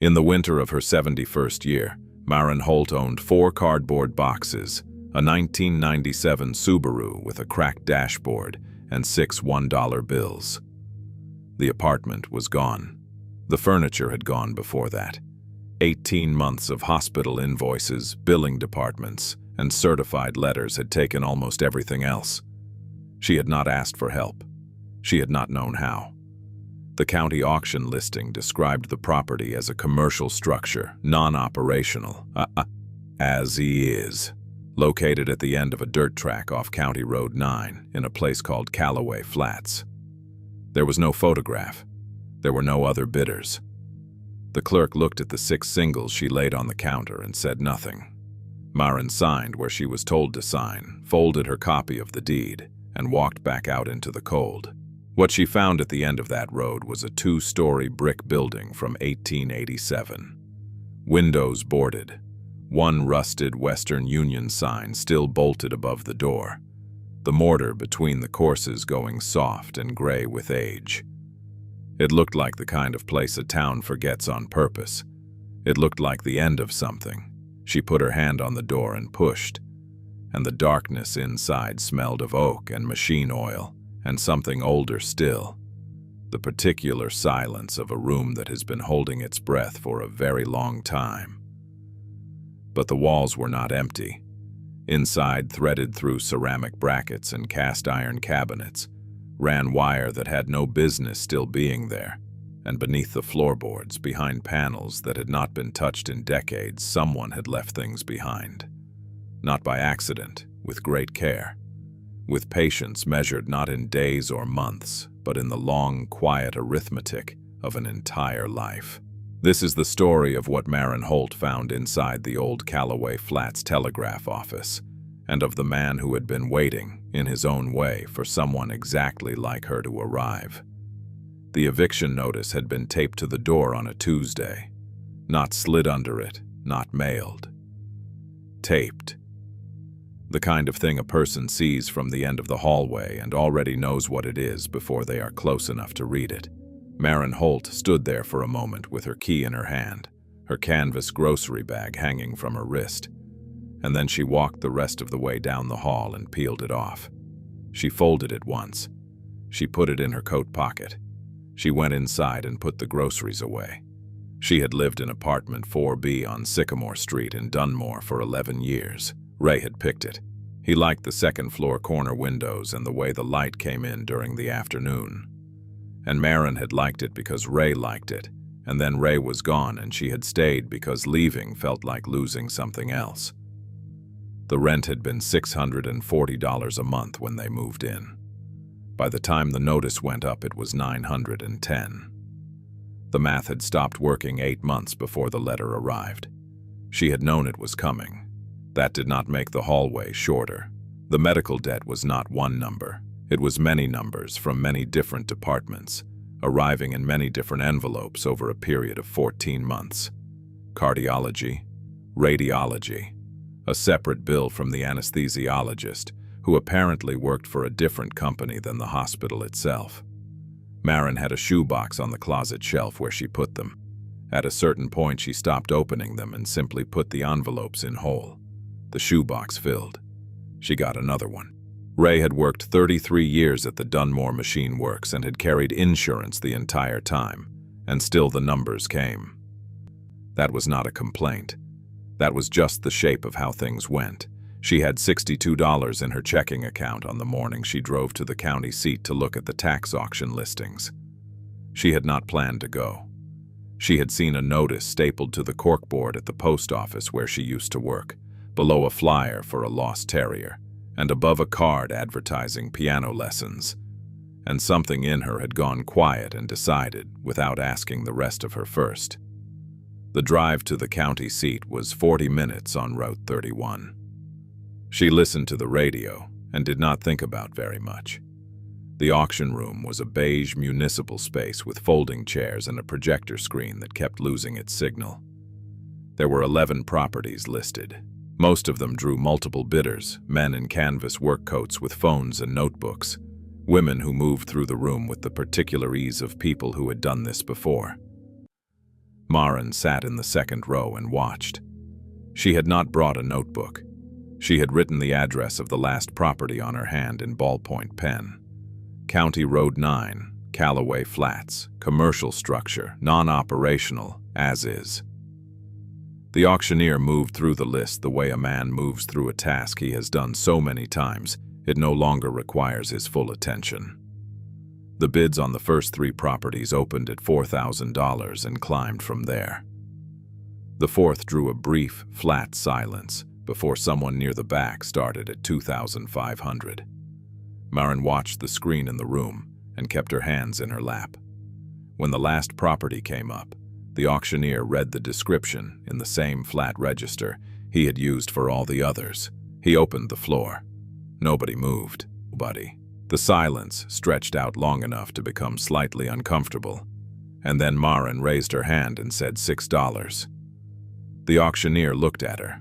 In the winter of her 71st year, Maren Holt owned 4 cardboard boxes, a 1997 Subaru with a cracked dashboard, and 6 $1 bills. The apartment was gone. The furniture had gone before that. 18 months of hospital invoices, billing departments, and certified letters had taken almost everything else. She had not asked for help. She had not known how. The county auction listing described the property as a commercial structure, non-operational, as he is, located at the end of a dirt track off County Road 9 in a place called Callaway Flats. There was no photograph. There were no other bidders. The clerk looked at the 6 singles she laid on the counter and said nothing. Maren signed where she was told to sign, folded her copy of the deed, and walked back out into the cold. What she found at the end of that road was a 2-story brick building from 1887. Windows boarded. One rusted Western Union sign still bolted above the door. The mortar between the courses going soft and gray with age. It looked like the kind of place a town forgets on purpose. It looked like the end of something. She put her hand on the door and pushed, and the darkness inside smelled of oak and machine oil, and something older still, the particular silence of a room that has been holding its breath for a very long time. But the walls were not empty. Inside, threaded through ceramic brackets and cast iron cabinets, ran wire that had no business still being there, and beneath the floorboards, behind panels that had not been touched in decades, someone had left things behind. Not by accident, with great care. With patience measured not in days or months, but in the long, quiet arithmetic of an entire life. This is the story of what Maren Holt found inside the old Callaway Flats telegraph office, and of the man who had been waiting, in his own way, for someone exactly like her to arrive. The eviction notice had been taped to the door on a Tuesday, not slid under it, not mailed. Taped. The kind of thing a person sees from the end of the hallway and already knows what it is before they are close enough to read it. Maren Holt stood there for a moment with her key in her hand, her canvas grocery bag hanging from her wrist, and then she walked the rest of the way down the hall and peeled it off. She folded it once. She put it in her coat pocket. She went inside and put the groceries away. She had lived in apartment 4B on Sycamore Street in Dunmore for 11 years. Ray had picked it. He liked the second-floor corner windows and the way the light came in during the afternoon. And Maren had liked it because Ray liked it, and then Ray was gone and she had stayed because leaving felt like losing something else. The rent had been $640 a month when they moved in. By the time the notice went up, it was $910. The math had stopped working 8 months before the letter arrived. She had known it was coming. That did not make the hallway shorter. The medical debt was not one number. It was many numbers from many different departments, arriving in many different envelopes over a period of 14 months. Cardiology, radiology, a separate bill from the anesthesiologist, who apparently worked for a different company than the hospital itself. Maren had a shoebox on the closet shelf where she put them. At a certain point, she stopped opening them and simply put the envelopes in whole. The shoebox filled. She got another one. Ray had worked 33 years at the Dunmore Machine Works and had carried insurance the entire time, and still the numbers came. That was not a complaint. That was just the shape of how things went. She had $62 in her checking account on the morning she drove to the county seat to look at the tax auction listings. She had not planned to go. She had seen a notice stapled to the corkboard at the post office where she used to work, below a flyer for a lost terrier, and above a card advertising piano lessons. And something in her had gone quiet and decided, without asking the rest of her first. The drive to the county seat was 40 minutes on Route 31. She listened to the radio and did not think about very much. The auction room was a beige municipal space with folding chairs and a projector screen that kept losing its signal. There were 11 properties listed. Most of them drew multiple bidders, men in canvas work coats with phones and notebooks, women who moved through the room with the particular ease of people who had done this before. Maren sat in the second row and watched. She had not brought a notebook. She had written the address of the last property on her hand in ballpoint pen. County Road 9, Callaway Flats, commercial structure, non-operational, as is. The auctioneer moved through the list the way a man moves through a task he has done so many times, it no longer requires his full attention. The bids on the first 3 properties opened at $4,000 and climbed from there. The fourth drew a brief, flat silence before someone near the back started at $2,500. Maren watched the screen in the room and kept her hands in her lap. When the last property came up, the auctioneer read the description in the same flat register he had used for all the others. He opened the floor. Nobody moved. Nobody. The silence stretched out long enough to become slightly uncomfortable, and then Maren raised her hand and said $6. The auctioneer looked at her.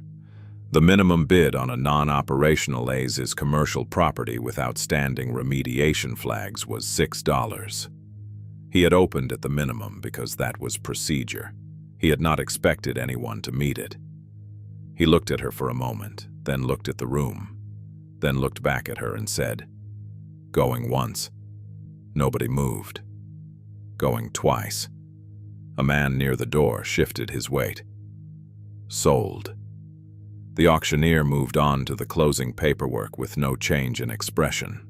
The minimum bid on a non-operational AS's commercial property with outstanding remediation flags was $6. He had opened at the minimum because that was procedure. He had not expected anyone to meet it. He looked at her for a moment, then looked at the room, then looked back at her and said, "Going once." Nobody moved. Going twice. A man near the door shifted his weight. Sold. The auctioneer moved on to the closing paperwork with no change in expression.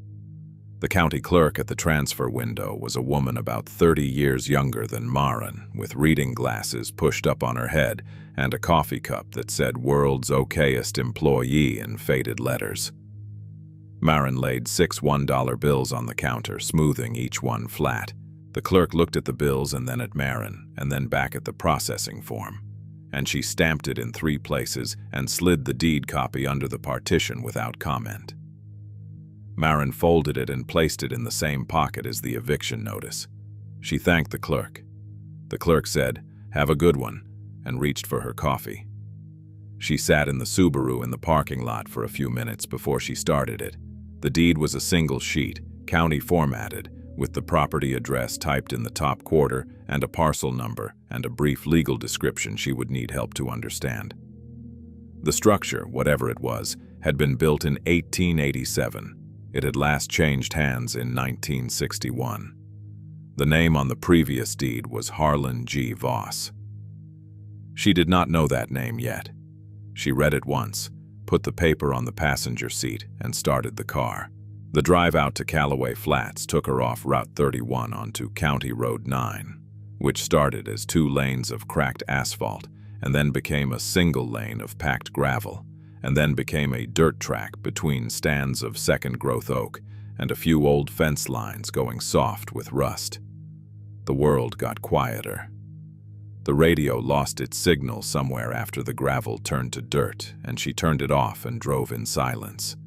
The county clerk at the transfer window was a woman about 30 years younger than Maren, with reading glasses pushed up on her head and a coffee cup that said "World's Okayest Employee" in faded letters. Maren laid 6 $1 bills on the counter, smoothing each one flat. The clerk looked at the bills and then at Maren, and then back at the processing form, and she stamped it in 3 places and slid the deed copy under the partition without comment. Maren folded it and placed it in the same pocket as the eviction notice. She thanked the clerk. The clerk said, "Have a good one," and reached for her coffee. She sat in the Subaru in the parking lot for a few minutes before she started it. The deed was a single sheet, county formatted, with the property address typed in the top quarter and a parcel number and a brief legal description she would need help to understand. The structure, whatever it was, had been built in 1887. It had last changed hands in 1961. The name on the previous deed was Harlan G. Voss. She did not know that name yet. She read it once, put the paper on the passenger seat, and started the car. The drive out to Callaway Flats took her off Route 31 onto County Road 9, which started as 2 lanes of cracked asphalt and then became a single lane of packed gravel, and then became a dirt track between stands of second-growth oak and a few old fence lines going soft with rust. The world got quieter. The radio lost its signal somewhere after the gravel turned to dirt, and she turned it off and drove in silence.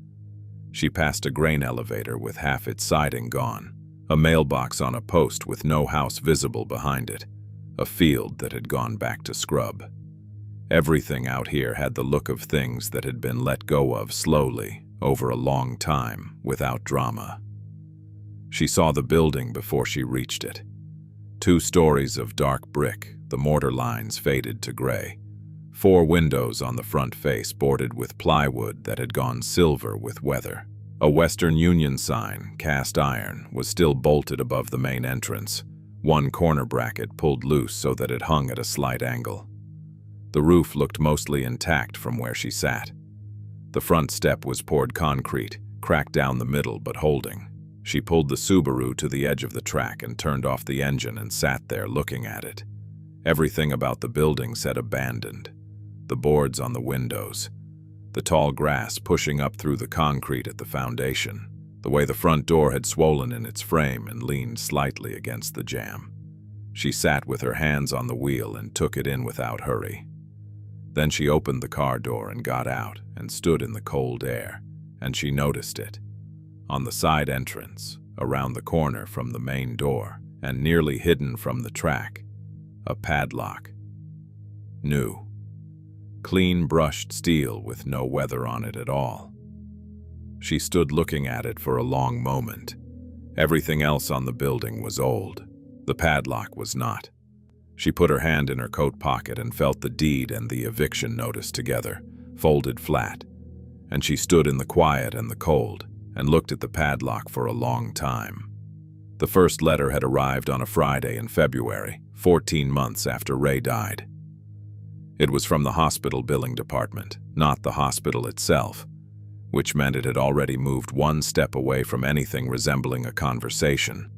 She passed a grain elevator with half its siding gone, a mailbox on a post with no house visible behind it, a field that had gone back to scrub. Everything out here had the look of things that had been let go of slowly, over a long time, without drama. She saw the building before she reached it. 2 stories of dark brick, the mortar lines faded to gray. 4 windows on the front face boarded with plywood that had gone silver with weather. A Western Union sign, cast iron, was still bolted above the main entrance. 1 corner bracket pulled loose so that it hung at a slight angle. The roof looked mostly intact from where she sat. The front step was poured concrete, cracked down the middle but holding. She pulled the Subaru to the edge of the track and turned off the engine and sat there looking at it. Everything about the building said abandoned. The boards on the windows, the tall grass pushing up through the concrete at the foundation, the way the front door had swollen in its frame and leaned slightly against the jamb. She sat with her hands on the wheel and took it in without hurry. Then she opened the car door and got out and stood in the cold air, and she noticed it. On the side entrance, around the corner from the main door, and nearly hidden from the track, a padlock. New. Clean brushed steel with no weather on it at all. She stood looking at it for a long moment. Everything else on the building was old. The padlock was not. She put her hand in her coat pocket and felt the deed and the eviction notice together, folded flat, and she stood in the quiet and the cold and looked at the padlock for a long time. The first letter had arrived on a Friday in February, 14 months after Ray died. It was from the hospital billing department, not the hospital itself, which meant it had already moved one step away from anything resembling a conversation.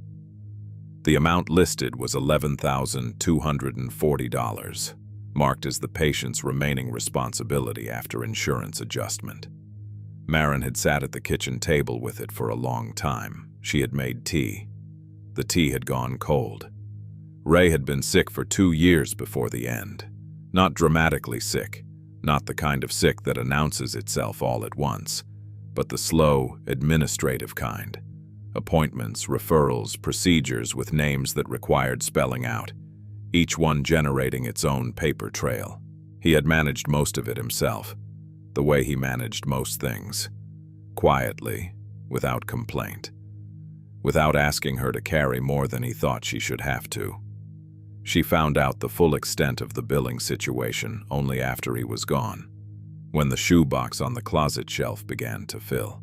The amount listed was $11,240, marked as the patient's remaining responsibility after insurance adjustment. Maren had sat at the kitchen table with it for a long time. She had made tea. The tea had gone cold. Ray had been sick for 2 years before the end. Not dramatically sick, not the kind of sick that announces itself all at once, but the slow, administrative kind. Appointments, referrals, procedures with names that required spelling out, each one generating its own paper trail. He had managed most of it himself, the way he managed most things. Quietly, without complaint. Without asking her to carry more than he thought she should have to. She found out the full extent of the billing situation only after he was gone, when the shoebox on the closet shelf began to fill.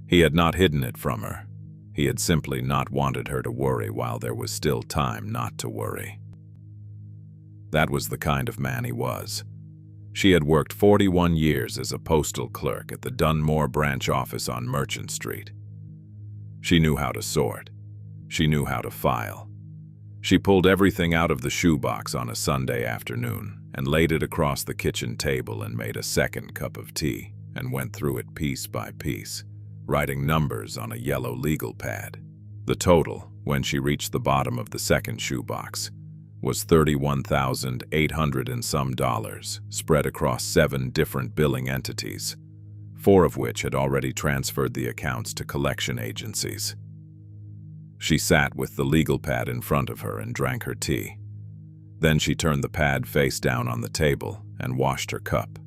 He had not hidden it from her. He had simply not wanted her to worry while there was still time not to worry. That was the kind of man he was. She had worked 41 years as a postal clerk at the Dunmore branch office on Merchant Street. She knew how to sort. She knew how to file. She pulled everything out of the shoebox on a Sunday afternoon and laid it across the kitchen table and made a second cup of tea and went through it piece by piece, writing numbers on a yellow legal pad. The total, when she reached the bottom of the second shoebox, was $31,800 and some, spread across 7 different billing entities, 4 of which had already transferred the accounts to collection agencies. She sat with the legal pad in front of her and drank her tea. Then she turned the pad face down on the table and washed her cup.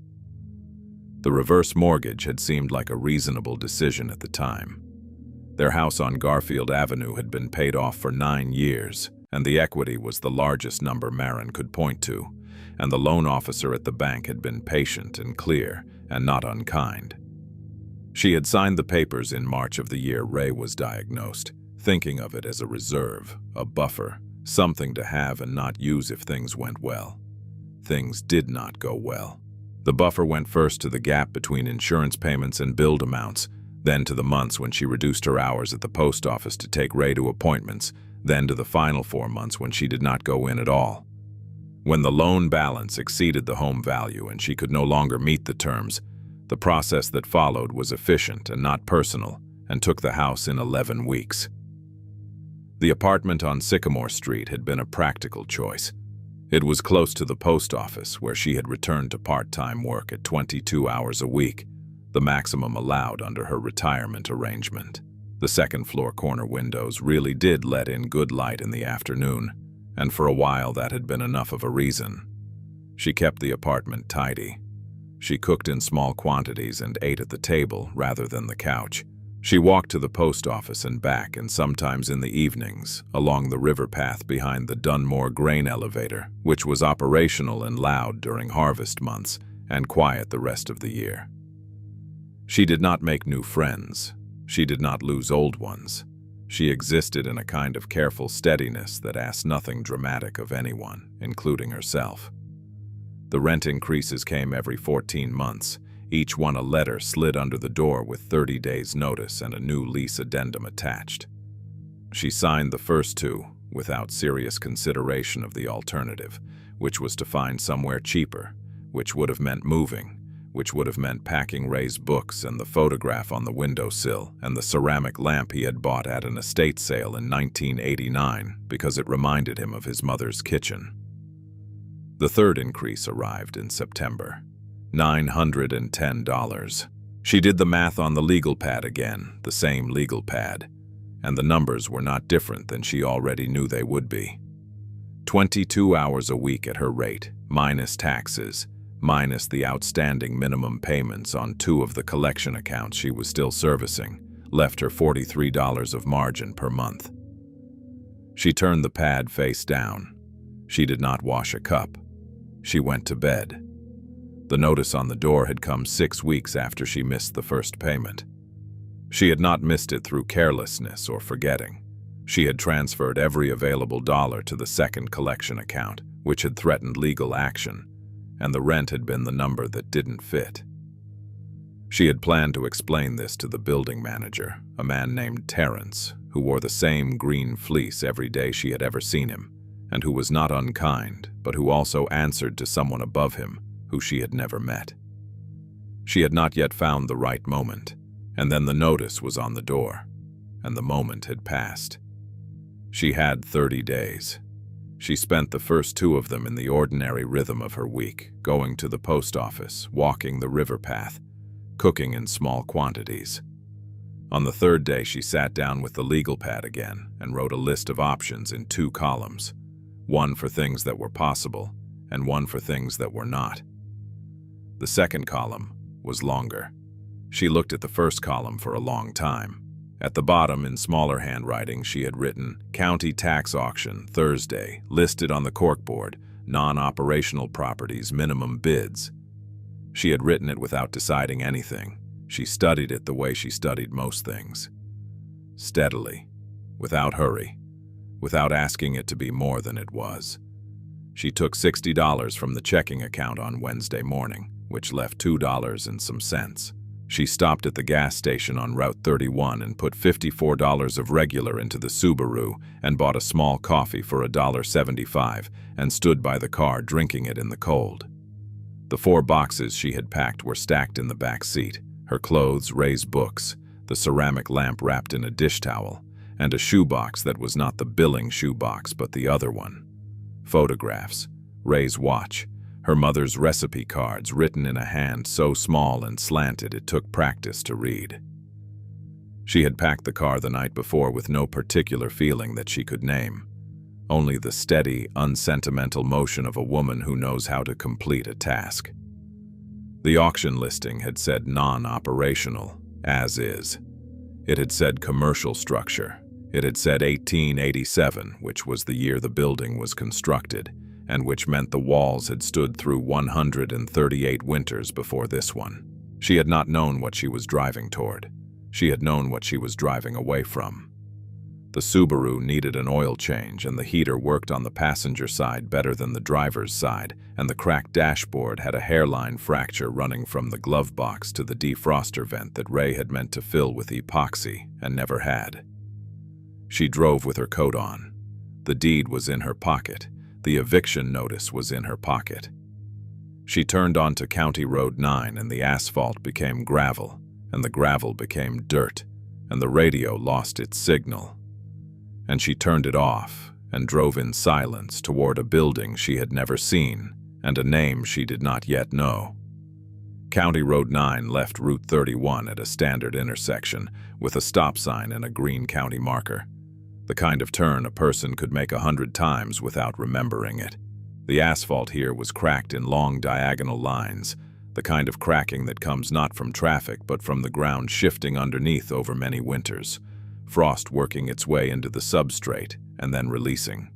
The reverse mortgage had seemed like a reasonable decision at the time. Their house on Garfield Avenue had been paid off for 9 years, and the equity was the largest number Maren could point to, and the loan officer at the bank had been patient and clear and not unkind. She had signed the papers in March of the year Ray was diagnosed, thinking of it as a reserve, a buffer, something to have and not use if things went well. Things did not go well. The buffer went first to the gap between insurance payments and billed amounts, then to the months when she reduced her hours at the post office to take Ray to appointments, then to the final 4 months when she did not go in at all. When the loan balance exceeded the home value and she could no longer meet the terms, the process that followed was efficient and not personal and took the house in 11 weeks. The apartment on Sycamore Street had been a practical choice. It was close to the post office, where she had returned to part-time work at 22 hours a week, the maximum allowed under her retirement arrangement. The second-floor corner windows really did let in good light in the afternoon, and for a while that had been enough of a reason. She kept the apartment tidy. She cooked in small quantities and ate at the table rather than the couch. She walked to the post office and back, and sometimes in the evenings, along the river path behind the Dunmore grain elevator, which was operational and loud during harvest months and quiet the rest of the year. She did not make new friends. She did not lose old ones. She existed in a kind of careful steadiness that asked nothing dramatic of anyone, including herself. The rent increases came every 14 months, each one a letter slid under the door with 30 days' notice and a new lease addendum attached. She signed the first 2 without serious consideration of the alternative, which was to find somewhere cheaper, which would have meant moving, which would have meant packing Ray's books and the photograph on the windowsill and the ceramic lamp he had bought at an estate sale in 1989 because it reminded him of his mother's kitchen. The third increase arrived in September. $910. She did the math on the legal pad again, the same legal pad, and the numbers were not different than she already knew they would be. 22 hours a week at her rate, minus taxes, minus the outstanding minimum payments on 2 of the collection accounts she was still servicing, left her $43 of margin per month. She turned the pad face down. She did not wash a cup. She went to bed. The notice on the door had come 6 weeks after she missed the first payment. She had not missed it through carelessness or forgetting. She had transferred every available dollar to the second collection account, which had threatened legal action, and the rent had been the number that didn't fit. She had planned to explain this to the building manager, a man named Terrence, who wore the same green fleece every day she had ever seen him, and who was not unkind, but who also answered to someone above him, who she had never met. She had not yet found the right moment, and then the notice was on the door, and the moment had passed. She had 30 days. She spent the first 2 of them in the ordinary rhythm of her week, going to the post office, walking the river path, cooking in small quantities. On the 3rd day, she sat down with the legal pad again and wrote a list of options in 2 columns, one for things that were possible and one for things that were not. The second column was longer. She looked at the first column for a long time. At the bottom, in smaller handwriting, she had written, "County tax auction, Thursday, listed on the corkboard, non-operational properties, minimum bids." She had written it without deciding anything. She studied it the way she studied most things. Steadily, without hurry, without asking it to be more than it was. She took $60 from the checking account on Wednesday morning, which left $2 and some cents. She stopped at the gas station on Route 31 and put $54 of regular into the Subaru and bought a small coffee for $1.75 and stood by the car drinking it in the cold. The 4 boxes she had packed were stacked in the back seat, her clothes, Ray's books, the ceramic lamp wrapped in a dish towel, and a shoebox that was not the billing shoebox but the other one. Photographs, Ray's watch, her mother's recipe cards written in a hand so small and slanted it took practice to read. She had packed the car the night before with no particular feeling that she could name, only the steady, unsentimental motion of a woman who knows how to complete a task. The auction listing had said non-operational, as is. It had said commercial structure. It had said 1887, which was the year the building was constructed, and which meant the walls had stood through 138 winters before this one. She had not known what she was driving toward. She had known what she was driving away from. The Subaru needed an oil change, and the heater worked on the passenger side better than the driver's side, and the cracked dashboard had a hairline fracture running from the glove box to the defroster vent that Ray had meant to fill with epoxy and never had. She drove with her coat on. The deed was in her pocket. The eviction notice was in her pocket. She turned onto County Road 9 and the asphalt became gravel, and the gravel became dirt, and the radio lost its signal. And she turned it off and drove in silence toward a building she had never seen and a name she did not yet know. County Road 9 left Route 31 at a standard intersection with a stop sign and a green county marker. The kind of turn a person could make 100 times without remembering it. The asphalt here was cracked in long diagonal lines, the kind of cracking that comes not from traffic but from the ground shifting underneath over many winters, frost working its way into the substrate and then releasing.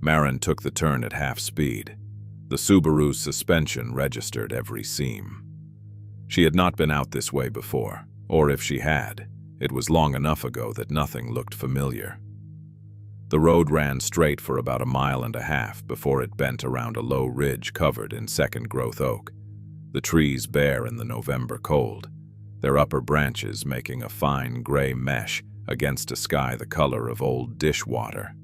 Maren took the turn at half speed. The Subaru's suspension registered every seam. She had not been out this way before, or if she had, it was long enough ago that nothing looked familiar. The road ran straight for about 1.5 miles before it bent around a low ridge covered in second-growth oak, the trees bare in the November cold, their upper branches making a fine gray mesh against a sky the color of old dishwater.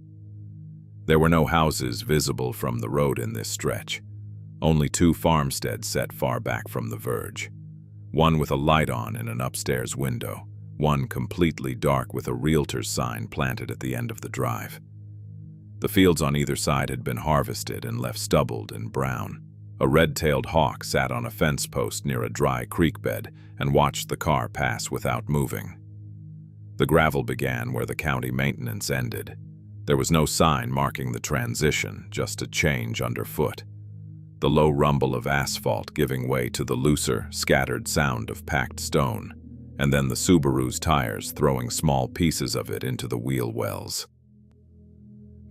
There were no houses visible from the road in this stretch, only 2 farmsteads set far back from the verge, one with a light on in an upstairs window, one completely dark with a realtor's sign planted at the end of the drive. The fields on either side had been harvested and left stubbled and brown. A red-tailed hawk sat on a fence post near a dry creek bed and watched the car pass without moving. The gravel began where the county maintenance ended. There was no sign marking the transition, just a change underfoot. The low rumble of asphalt giving way to the looser, scattered sound of packed stone, and then the Subaru's tires throwing small pieces of it into the wheel wells.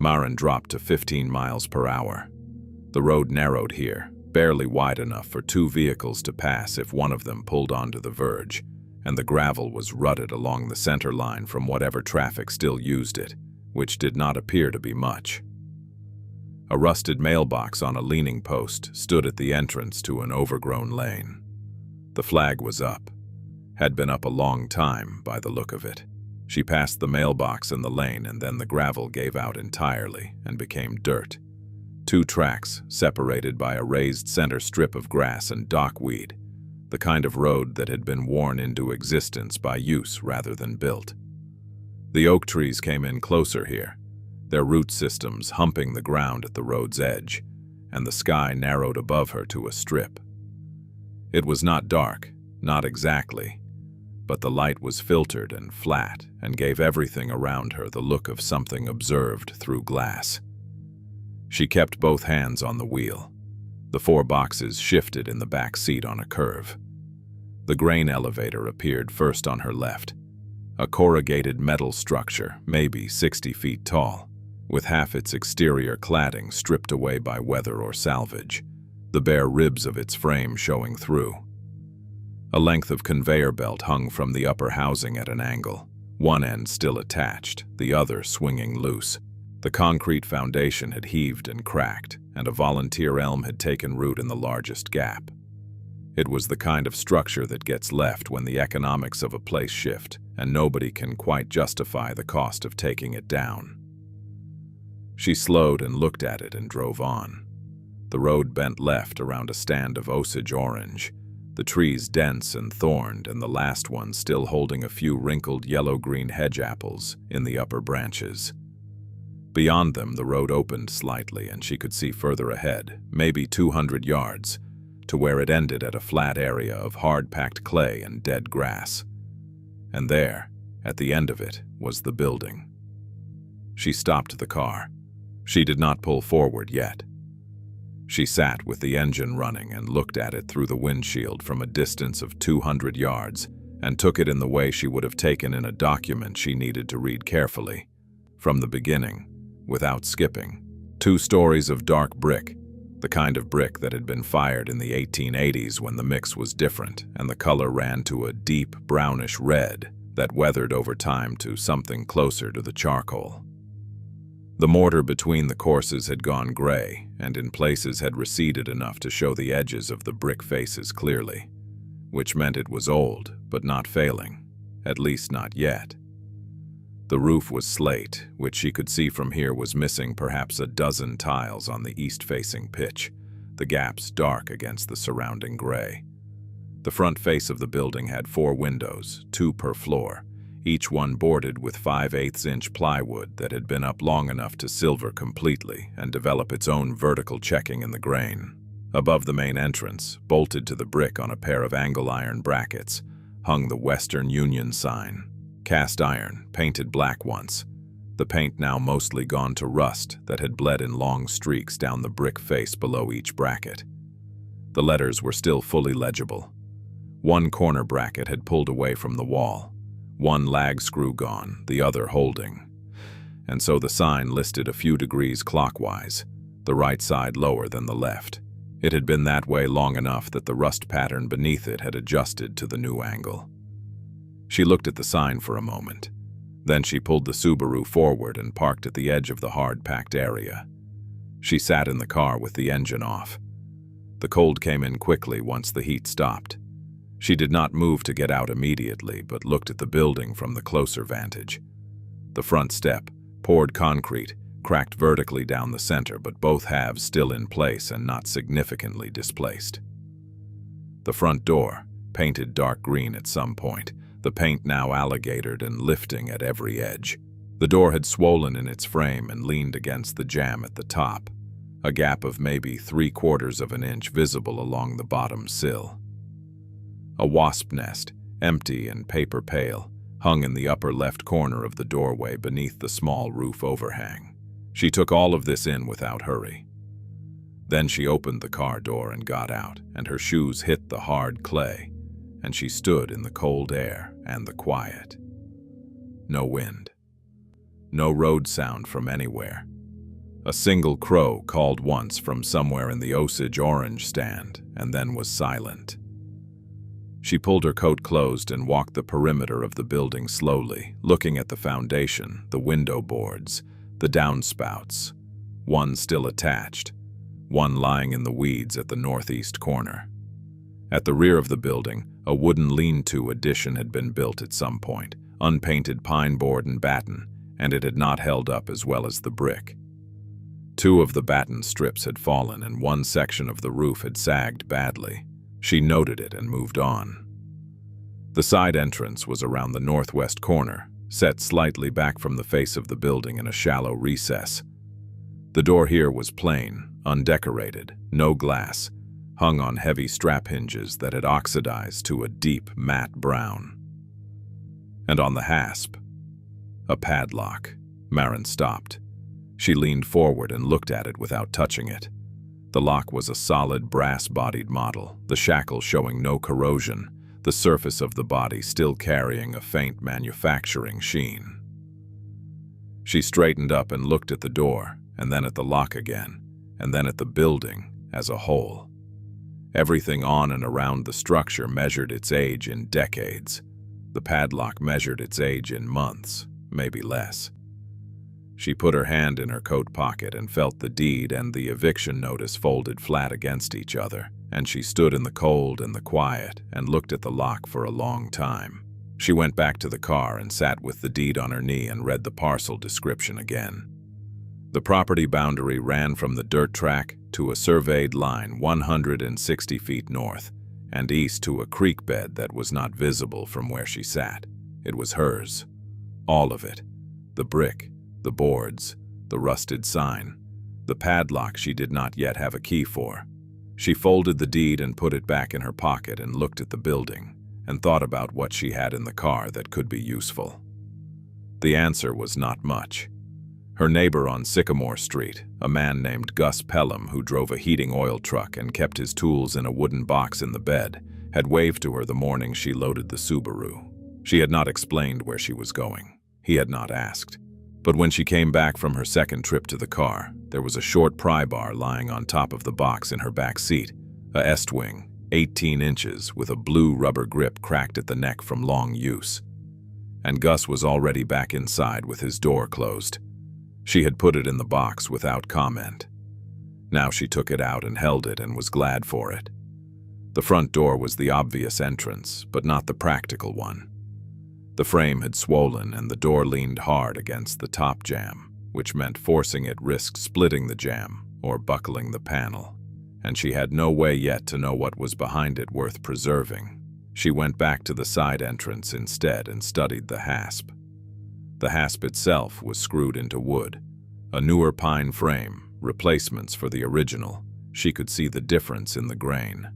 Maren dropped to 15 miles per hour. The road narrowed here, barely wide enough for two vehicles to pass if one of them pulled onto the verge, and the gravel was rutted along the center line from whatever traffic still used it, which did not appear to be much. A rusted mailbox on a leaning post stood at the entrance to an overgrown lane. The flag was up. Had been up a long time, by the look of it. She passed the mailbox in the lane, and then the gravel gave out entirely and became dirt. Two tracks, separated by a raised center strip of grass and dockweed, the kind of road that had been worn into existence by use rather than built. The oak trees came in closer here, their root systems humping the ground at the road's edge, and the sky narrowed above her to a strip. It was not dark, not exactly, but the light was filtered and flat and gave everything around her the look of something observed through glass. She kept both hands on the wheel. The four boxes shifted in the back seat on a curve. The grain elevator appeared first on her left, a corrugated metal structure, maybe 60 feet tall, with half its exterior cladding stripped away by weather or salvage, the bare ribs of its frame showing through. A length of conveyor belt hung from the upper housing at an angle, one end still attached, the other swinging loose. The concrete foundation had heaved and cracked, and a volunteer elm had taken root in the largest gap. It was the kind of structure that gets left when the economics of a place shift, and nobody can quite justify the cost of taking it down. She slowed and looked at it and drove on. The road bent left around a stand of Osage orange, the trees dense and thorned, and the last one still holding a few wrinkled yellow-green hedge apples in the upper branches. Beyond them, the road opened slightly, and she could see further ahead, maybe 200 yards, to where it ended at a flat area of hard-packed clay and dead grass. And there, at the end of it, was the building. She stopped the car. She did not pull forward yet. She sat with the engine running and looked at it through the windshield from a distance of 200 yards and took it in the way she would have taken in a document she needed to read carefully, from the beginning, without skipping. 2 stories of dark brick, the kind of brick that had been fired in the 1880s when the mix was different and the color ran to a deep brownish red that weathered over time to something closer to the charcoal. The mortar between the courses had gone gray, and in places had receded enough to show the edges of the brick faces clearly, which meant it was old, but not failing, at least not yet. The roof was slate, which she could see from here was missing perhaps a dozen tiles on the east-facing pitch, the gaps dark against the surrounding gray. The front face of the building had 4 windows, 2 per floor, each one boarded with 5/8-inch plywood that had been up long enough to silver completely and develop its own vertical checking in the grain. Above the main entrance, bolted to the brick on a pair of angle iron brackets, hung the Western Union sign. Cast iron, painted black once, the paint now mostly gone to rust that had bled in long streaks down the brick face below each bracket. The letters were still fully legible. One corner bracket had pulled away from the wall, one lag screw gone, the other holding. And so the sign listed a few degrees clockwise, the right side lower than the left. It had been that way long enough that the rust pattern beneath it had adjusted to the new angle. She looked at the sign for a moment. Then she pulled the Subaru forward and parked at the edge of the hard-packed area. She sat in the car with the engine off. The cold came in quickly once the heat stopped. She did not move to get out immediately, but looked at the building from the closer vantage. The front step, poured concrete, cracked vertically down the center, but both halves still in place and not significantly displaced. The front door, painted dark green at some point, the paint now alligatored and lifting at every edge. The door had swollen in its frame and leaned against the jamb at the top, a gap of maybe 3/4 of an inch visible along the bottom sill. A wasp nest, empty and paper pale, hung in the upper left corner of the doorway beneath the small roof overhang. She took all of this in without hurry. Then she opened the car door and got out, and her shoes hit the hard clay, and she stood in the cold air and the quiet. No wind. No road sound from anywhere. A single crow called once from somewhere in the Osage orange stand, and then was silent. She pulled her coat closed and walked the perimeter of the building slowly, looking at the foundation, the window boards, the downspouts, one still attached, one lying in the weeds at the northeast corner. At the rear of the building, a wooden lean-to addition had been built at some point, unpainted pine board and batten, and it had not held up as well as the brick. Two of the batten strips had fallen and one section of the roof had sagged badly. She noted it and moved on. The side entrance was around the northwest corner, set slightly back from the face of the building in a shallow recess. The door here was plain, undecorated, no glass, hung on heavy strap hinges that had oxidized to a deep matte brown. And on the hasp, a padlock. Maren stopped. She leaned forward and looked at it without touching it. The lock was a solid brass-bodied model, the shackle showing no corrosion, the surface of the body still carrying a faint manufacturing sheen. She straightened up and looked at the door, and then at the lock again, and then at the building as a whole. Everything on and around the structure measured its age in decades. The padlock measured its age in months, maybe less. She put her hand in her coat pocket and felt the deed and the eviction notice folded flat against each other, and she stood in the cold and the quiet and looked at the lock for a long time. She went back to the car and sat with the deed on her knee and read the parcel description again. The property boundary ran from the dirt track to a surveyed line 160 feet north and east to a creek bed that was not visible from where she sat. It was hers. All of it. The brick, the boards, the rusted sign, the padlock she did not yet have a key for. She folded the deed and put it back in her pocket and looked at the building and thought about what she had in the car that could be useful. The answer was not much. Her neighbor on Sycamore Street, a man named Gus Pelham who drove a heating oil truck and kept his tools in a wooden box in the bed, had waved to her the morning she loaded the Subaru. She had not explained where she was going. He had not asked. But when she came back from her second trip to the car, there was a short pry bar lying on top of the box in her back seat, a Estwing, 18 inches, with a blue rubber grip cracked at the neck from long use. And Gus was already back inside with his door closed. She had put it in the box without comment. Now she took it out and held it and was glad for it. The front door was the obvious entrance, but not the practical one. The frame had swollen and the door leaned hard against the top jamb, which meant forcing it risked splitting the jamb or buckling the panel, and she had no way yet to know what was behind it worth preserving. She went back to the side entrance instead and studied the hasp. The hasp itself was screwed into wood, a newer pine frame, replacements for the original. She could see the difference in the grain.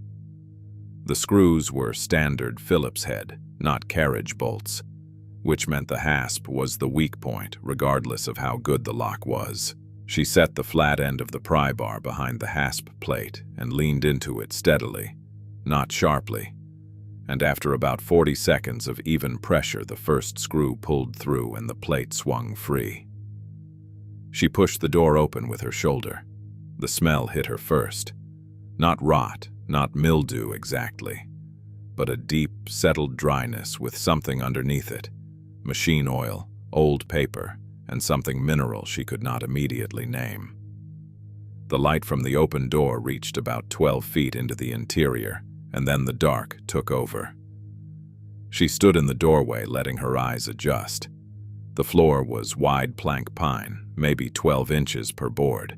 The screws were standard Phillips head, not carriage bolts, which meant the hasp was the weak point, regardless of how good the lock was. She set the flat end of the pry bar behind the hasp plate and leaned into it steadily, not sharply. And after about 40 seconds of even pressure, the first screw pulled through and the plate swung free. She pushed the door open with her shoulder. The smell hit her first. Not rot, not mildew exactly, but a deep, settled dryness with something underneath it. Machine oil, old paper, and something mineral she could not immediately name. The light from the open door reached about 12 feet into the interior, and then the dark took over. She stood in the doorway, letting her eyes adjust. The floor was wide plank pine, maybe 12 inches per board,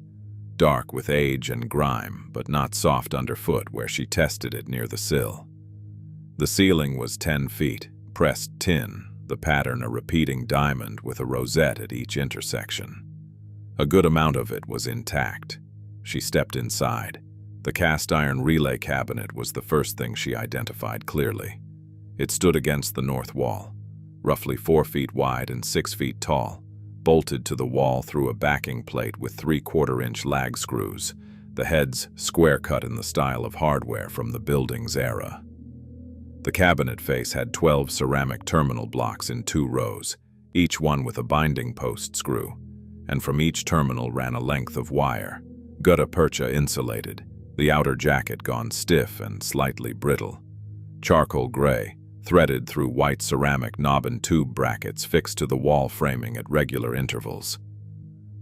dark with age and grime, but not soft underfoot where she tested it near the sill. The ceiling was 10 feet, pressed tin, the pattern a repeating diamond with a rosette at each intersection. A good amount of it was intact. She stepped inside. The cast-iron relay cabinet was the first thing she identified clearly. It stood against the north wall, roughly 4 feet wide and 6 feet tall, bolted to the wall through a backing plate with 3/4-inch lag screws, the heads square-cut in the style of hardware from the building's era. The cabinet face had 12 ceramic terminal blocks in 2 rows, each one with a binding post screw, and from each terminal ran a length of wire, gutta percha insulated, the outer jacket gone stiff and slightly brittle. Charcoal gray, threaded through white ceramic knob and tube brackets fixed to the wall framing at regular intervals.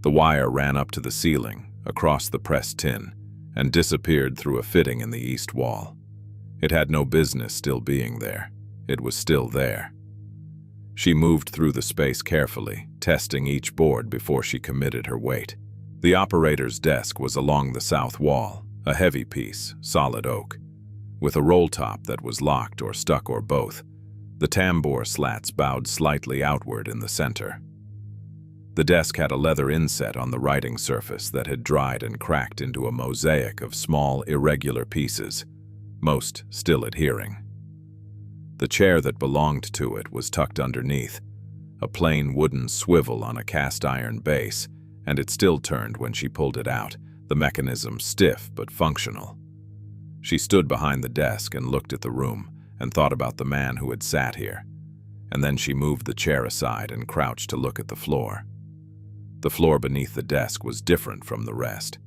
The wire ran up to the ceiling, across the pressed tin, and disappeared through a fitting in the east wall. It had no business still being there. It was still there. She moved through the space carefully, testing each board before she committed her weight. The operator's desk was along the south wall, a heavy piece, solid oak, with a roll top that was locked or stuck or both. The tambour slats bowed slightly outward in the center. The desk had a leather inset on the writing surface that had dried and cracked into a mosaic of small, irregular pieces, most still adhering. The chair that belonged to it was tucked underneath, a plain wooden swivel on a cast-iron base, and it still turned when she pulled it out, the mechanism stiff but functional. She stood behind the desk and looked at the room and thought about the man who had sat here, and then she moved the chair aside and crouched to look at the floor. The floor beneath the desk was different from the rest.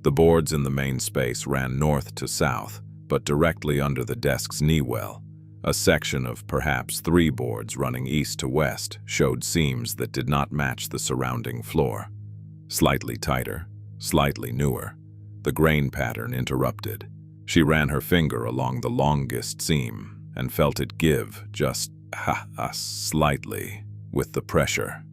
The boards in the main space ran north to south, but directly under the desk's knee well, a section of perhaps 3 boards running east to west showed seams that did not match the surrounding floor. Slightly tighter, slightly newer, the grain pattern interrupted. She ran her finger along the longest seam and felt it give just slightly with the pressure.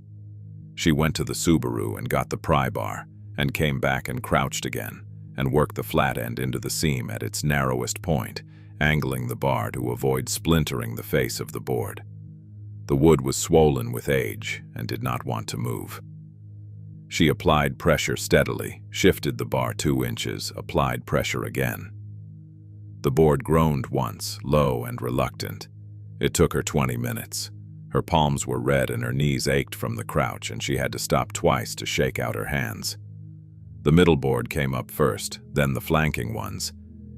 She went to the Subaru and got the pry bar, and came back and crouched again, and worked the flat end into the seam at its narrowest point, angling the bar to avoid splintering the face of the board. The wood was swollen with age and did not want to move. She applied pressure steadily, shifted the bar 2 inches, applied pressure again. The board groaned once, low and reluctant. It took her 20 minutes. Her palms were red and her knees ached from the crouch, and she had to stop twice to shake out her hands. The middle board came up first, then the flanking ones,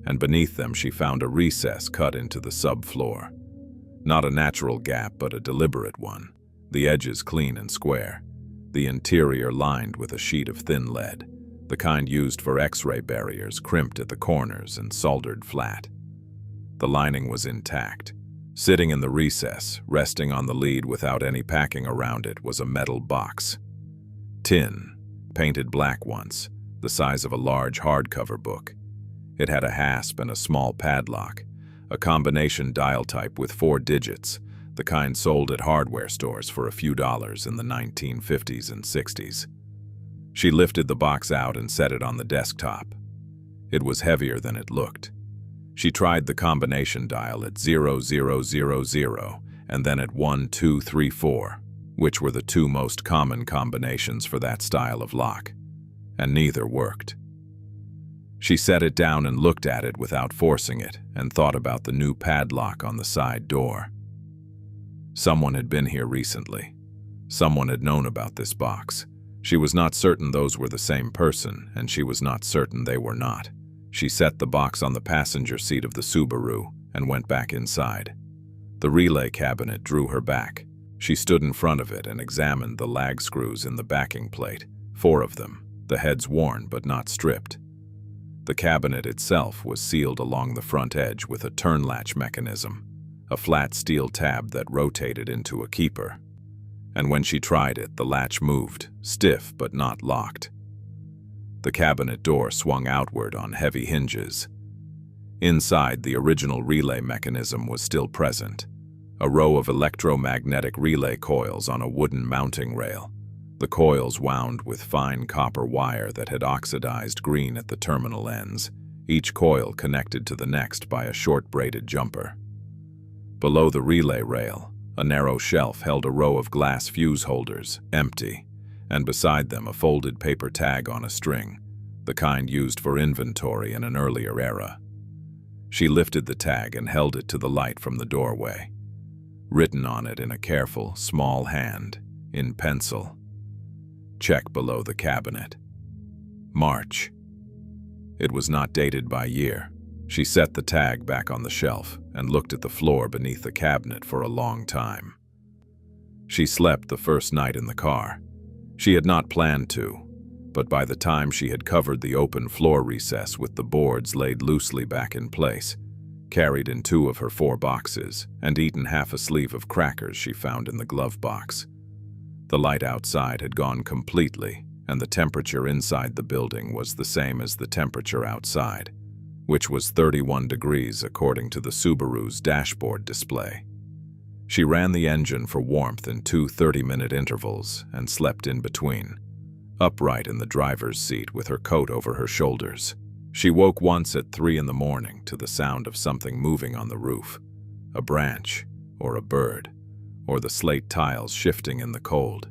and beneath them she found a recess cut into the subfloor. Not a natural gap, but a deliberate one, the edges clean and square, the interior lined with a sheet of thin lead, the kind used for X-ray barriers, crimped at the corners and soldered flat. The lining was intact. Sitting in the recess, resting on the lead without any packing around it, was a metal box. Tin, painted black once, the size of a large hardcover book. It had a hasp and a small padlock, a combination dial type with 4 digits, the kind sold at hardware stores for a few dollars in the 1950s and 60s. She lifted the box out and set it on the desktop. It was heavier than it looked. She tried the combination dial at 0000 and then at 1234, which were the 2 most common combinations for that style of lock, and neither worked. She set it down and looked at it without forcing it, and thought about the new padlock on the side door. Someone had been here recently. Someone had known about this box. She was not certain those were the same person, and she was not certain they were not. She set the box on the passenger seat of the Subaru and went back inside. The relay cabinet drew her back. She stood in front of it and examined the lag screws in the backing plate, 4 of them, the heads worn but not stripped. The cabinet itself was sealed along the front edge with a turn latch mechanism, a flat steel tab that rotated into a keeper. And when she tried it, the latch moved, stiff but not locked. The cabinet door swung outward on heavy hinges. Inside, the original relay mechanism was still present, a row of electromagnetic relay coils on a wooden mounting rail. The coils wound with fine copper wire that had oxidized green at the terminal ends, each coil connected to the next by a short braided jumper. Below the relay rail, a narrow shelf held a row of glass fuse holders, empty, and beside them a folded paper tag on a string, the kind used for inventory in an earlier era. She lifted the tag and held it to the light from the doorway. Written on it in a careful, small hand, in pencil. Check below the cabinet. March. It was not dated by year. She set the tag back on the shelf and looked at the floor beneath the cabinet for a long time. She slept the first night in the car. She had not planned to, but by the time she had covered the open floor recess with the boards laid loosely back in place, carried in 2 of her 4 boxes, and eaten half a sleeve of crackers she found in the glove box, the light outside had gone completely, and the temperature inside the building was the same as the temperature outside, which was 31 degrees according to the Subaru's dashboard display. She ran the engine for warmth in 2 30-minute intervals and slept in between, upright in the driver's seat with her coat over her shoulders. She woke once at 3 in the morning to the sound of something moving on the roof, a branch, or a bird, or the slate tiles shifting in the cold.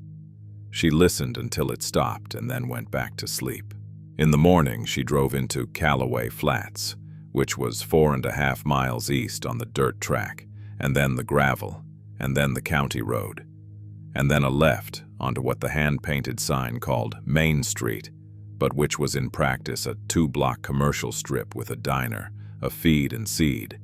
She listened until it stopped and then went back to sleep. In the morning, she drove into Callaway Flats, which was 4.5 miles east on the dirt track, and then the gravel, and then the county road, and then a left onto what the hand-painted sign called Main Street, but which was in practice a 2-block commercial strip with a diner, a feed and seed,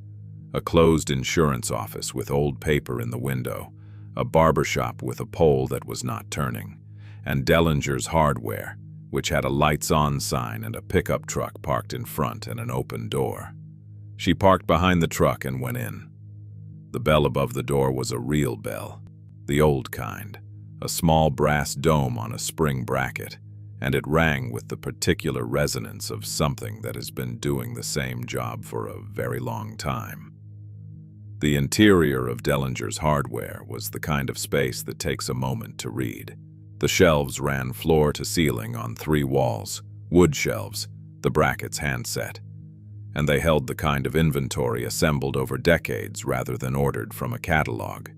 a closed insurance office with old paper in the window, a barbershop with a pole that was not turning, and Dellinger's Hardware, which had a lights-on sign and a pickup truck parked in front and an open door. She parked behind the truck and went in. The bell above the door was a real bell, the old kind, a small brass dome on a spring bracket, and it rang with the particular resonance of something that has been doing the same job for a very long time. The interior of Dellinger's Hardware was the kind of space that takes a moment to read. The shelves ran floor to ceiling on 3 walls, wood shelves, the brackets hand-set, and they held the kind of inventory assembled over decades rather than ordered from a catalog.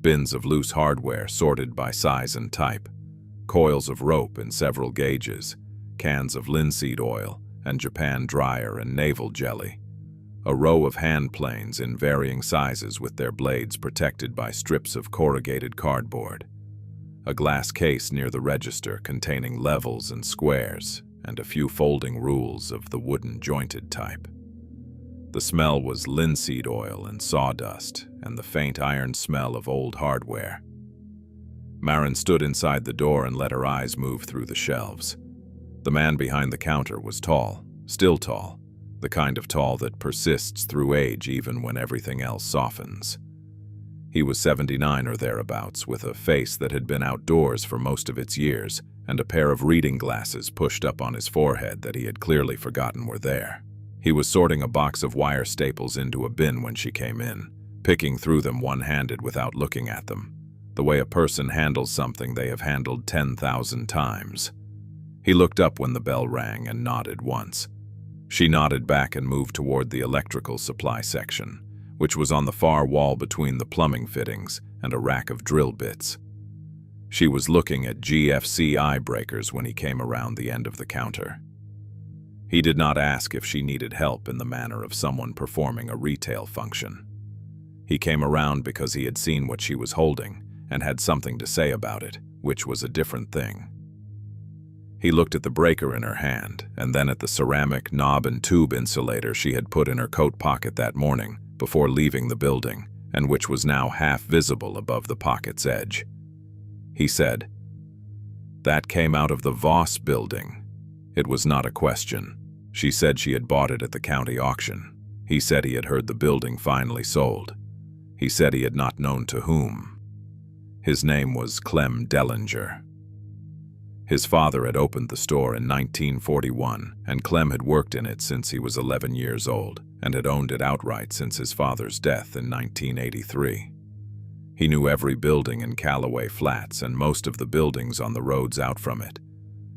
Bins of loose hardware sorted by size and type, coils of rope in several gauges, cans of linseed oil and Japan dryer and navel jelly, a row of hand planes in varying sizes with their blades protected by strips of corrugated cardboard, a glass case near the register containing levels and squares, and a few folding rules of the wooden jointed type. The smell was linseed oil and sawdust, and the faint iron smell of old hardware. Maren stood inside the door and let her eyes move through the shelves. The man behind the counter was tall, still tall, the kind of tall that persists through age even when everything else softens. He was 79 or thereabouts, with a face that had been outdoors for most of its years, and a pair of reading glasses pushed up on his forehead that he had clearly forgotten were there. He was sorting a box of wire staples into a bin when she came in, picking through them one-handed without looking at them, the way a person handles something they have handled 10,000 times. He looked up when the bell rang and nodded once. She nodded back and moved toward the electrical supply section, which was on the far wall between the plumbing fittings and a rack of drill bits. She was looking at GFC eye breakers when he came around the end of the counter. He did not ask if she needed help in the manner of someone performing a retail function. He came around because he had seen what she was holding and had something to say about it, which was a different thing. He looked at the breaker in her hand, and then at the ceramic knob and tube insulator she had put in her coat pocket that morning before leaving the building, and which was now half visible above the pocket's edge. He said, "That came out of the Voss building." It was not a question. She said she had bought it at the county auction. He said he had heard the building finally sold. He said he had not known to whom. His name was Clem Dellinger. His father had opened the store in 1941, and Clem had worked in it since he was 11 years old, and had owned it outright since his father's death in 1983. He knew every building in Callaway Flats and most of the buildings on the roads out from it,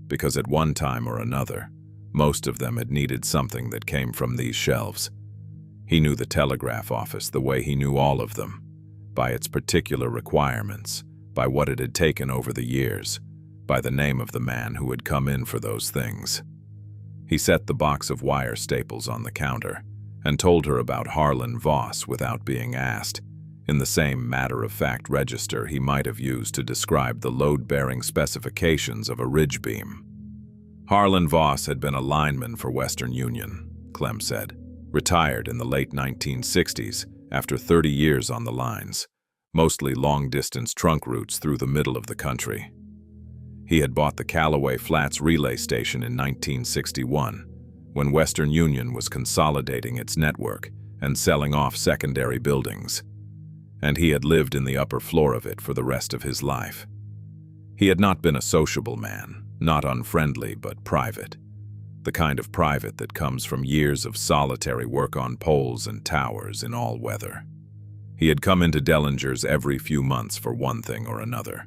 because at one time or another, most of them had needed something that came from these shelves. He knew the Telegraph office the way he knew all of them, by its particular requirements, by what it had taken over the years, by the name of the man who had come in for those things. He set the box of wire staples on the counter and told her about Harlan Voss without being asked, in the same matter-of-fact register he might have used to describe the load-bearing specifications of a ridge beam. Harlan Voss had been a lineman for Western Union, Clem said, retired in the late 1960s after 30 years on the lines, mostly long-distance trunk routes through the middle of the country. He had bought the Callaway Flats relay station in 1961, when Western Union was consolidating its network and selling off secondary buildings, and he had lived in the upper floor of it for the rest of his life. He had not been a sociable man, not unfriendly but private, the kind of private that comes from years of solitary work on poles and towers in all weather. He had come into Dellinger's every few months for one thing or another: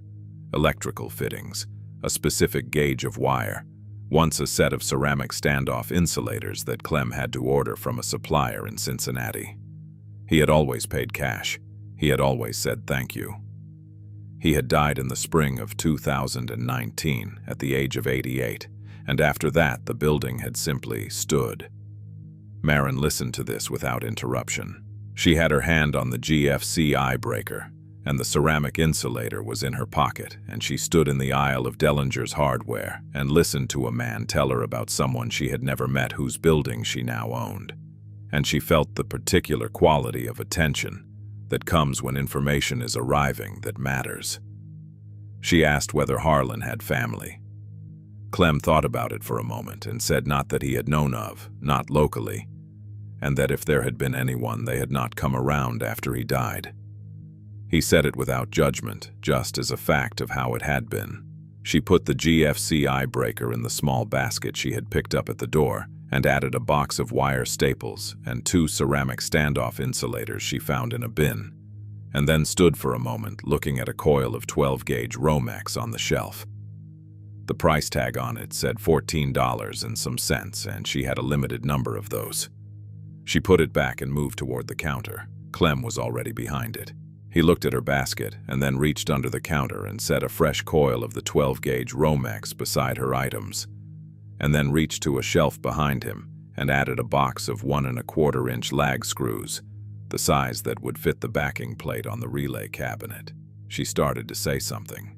electrical fittings, a specific gauge of wire, once a set of ceramic standoff insulators that Clem had to order from a supplier in Cincinnati. He had always paid cash. He had always said thank you. He had died in the spring of 2019 at the age of 88, and after that the building had simply stood. Maren listened to this without interruption. She had her hand on the GFC eye breaker, and the ceramic insulator was in her pocket, and she stood in the aisle of Dellinger's hardware and listened to a man tell her about someone she had never met whose building she now owned. And she felt the particular quality of attention that comes when information is arriving that matters. She asked whether Harlan had family. Clem thought about it for a moment and said not that he had known of, not locally, and that if there had been anyone, they had not come around after he died. He said it without judgment, just as a fact of how it had been. She put the GFC eye breaker in the small basket she had picked up at the door and added a box of wire staples and 2 ceramic standoff insulators she found in a bin, and then stood for a moment looking at a coil of 12-gauge Romex on the shelf. The price tag on it said $14 and some cents, and she had a limited number of those. She put it back and moved toward the counter. Clem was already behind it. He looked at her basket and then reached under the counter and set a fresh coil of the 12-gauge Romex beside her items, and then reached to a shelf behind him and added a box of 1¼ inch lag screws, the size that would fit the backing plate on the relay cabinet. She started to say something.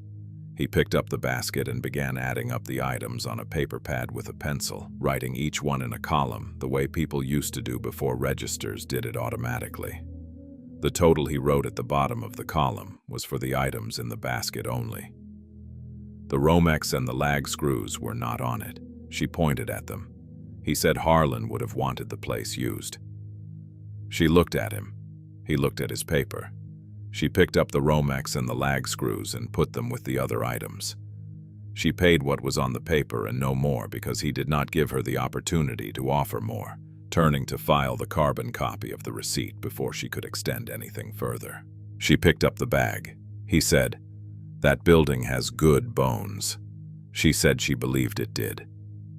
He picked up the basket and began adding up the items on a paper pad with a pencil, writing each one in a column the way people used to do before registers did it automatically. The total he wrote at the bottom of the column was for the items in the basket only. The Romex and the lag screws were not on it. She pointed at them. He said Harlan would have wanted the place used. She looked at him. He looked at his paper. She picked up the Romex and the lag screws and put them with the other items. She paid what was on the paper and no more because he did not give her the opportunity to offer more, turning to file the carbon copy of the receipt before she could extend anything further. She picked up the bag. He said, "That building has good bones." She said she believed it did.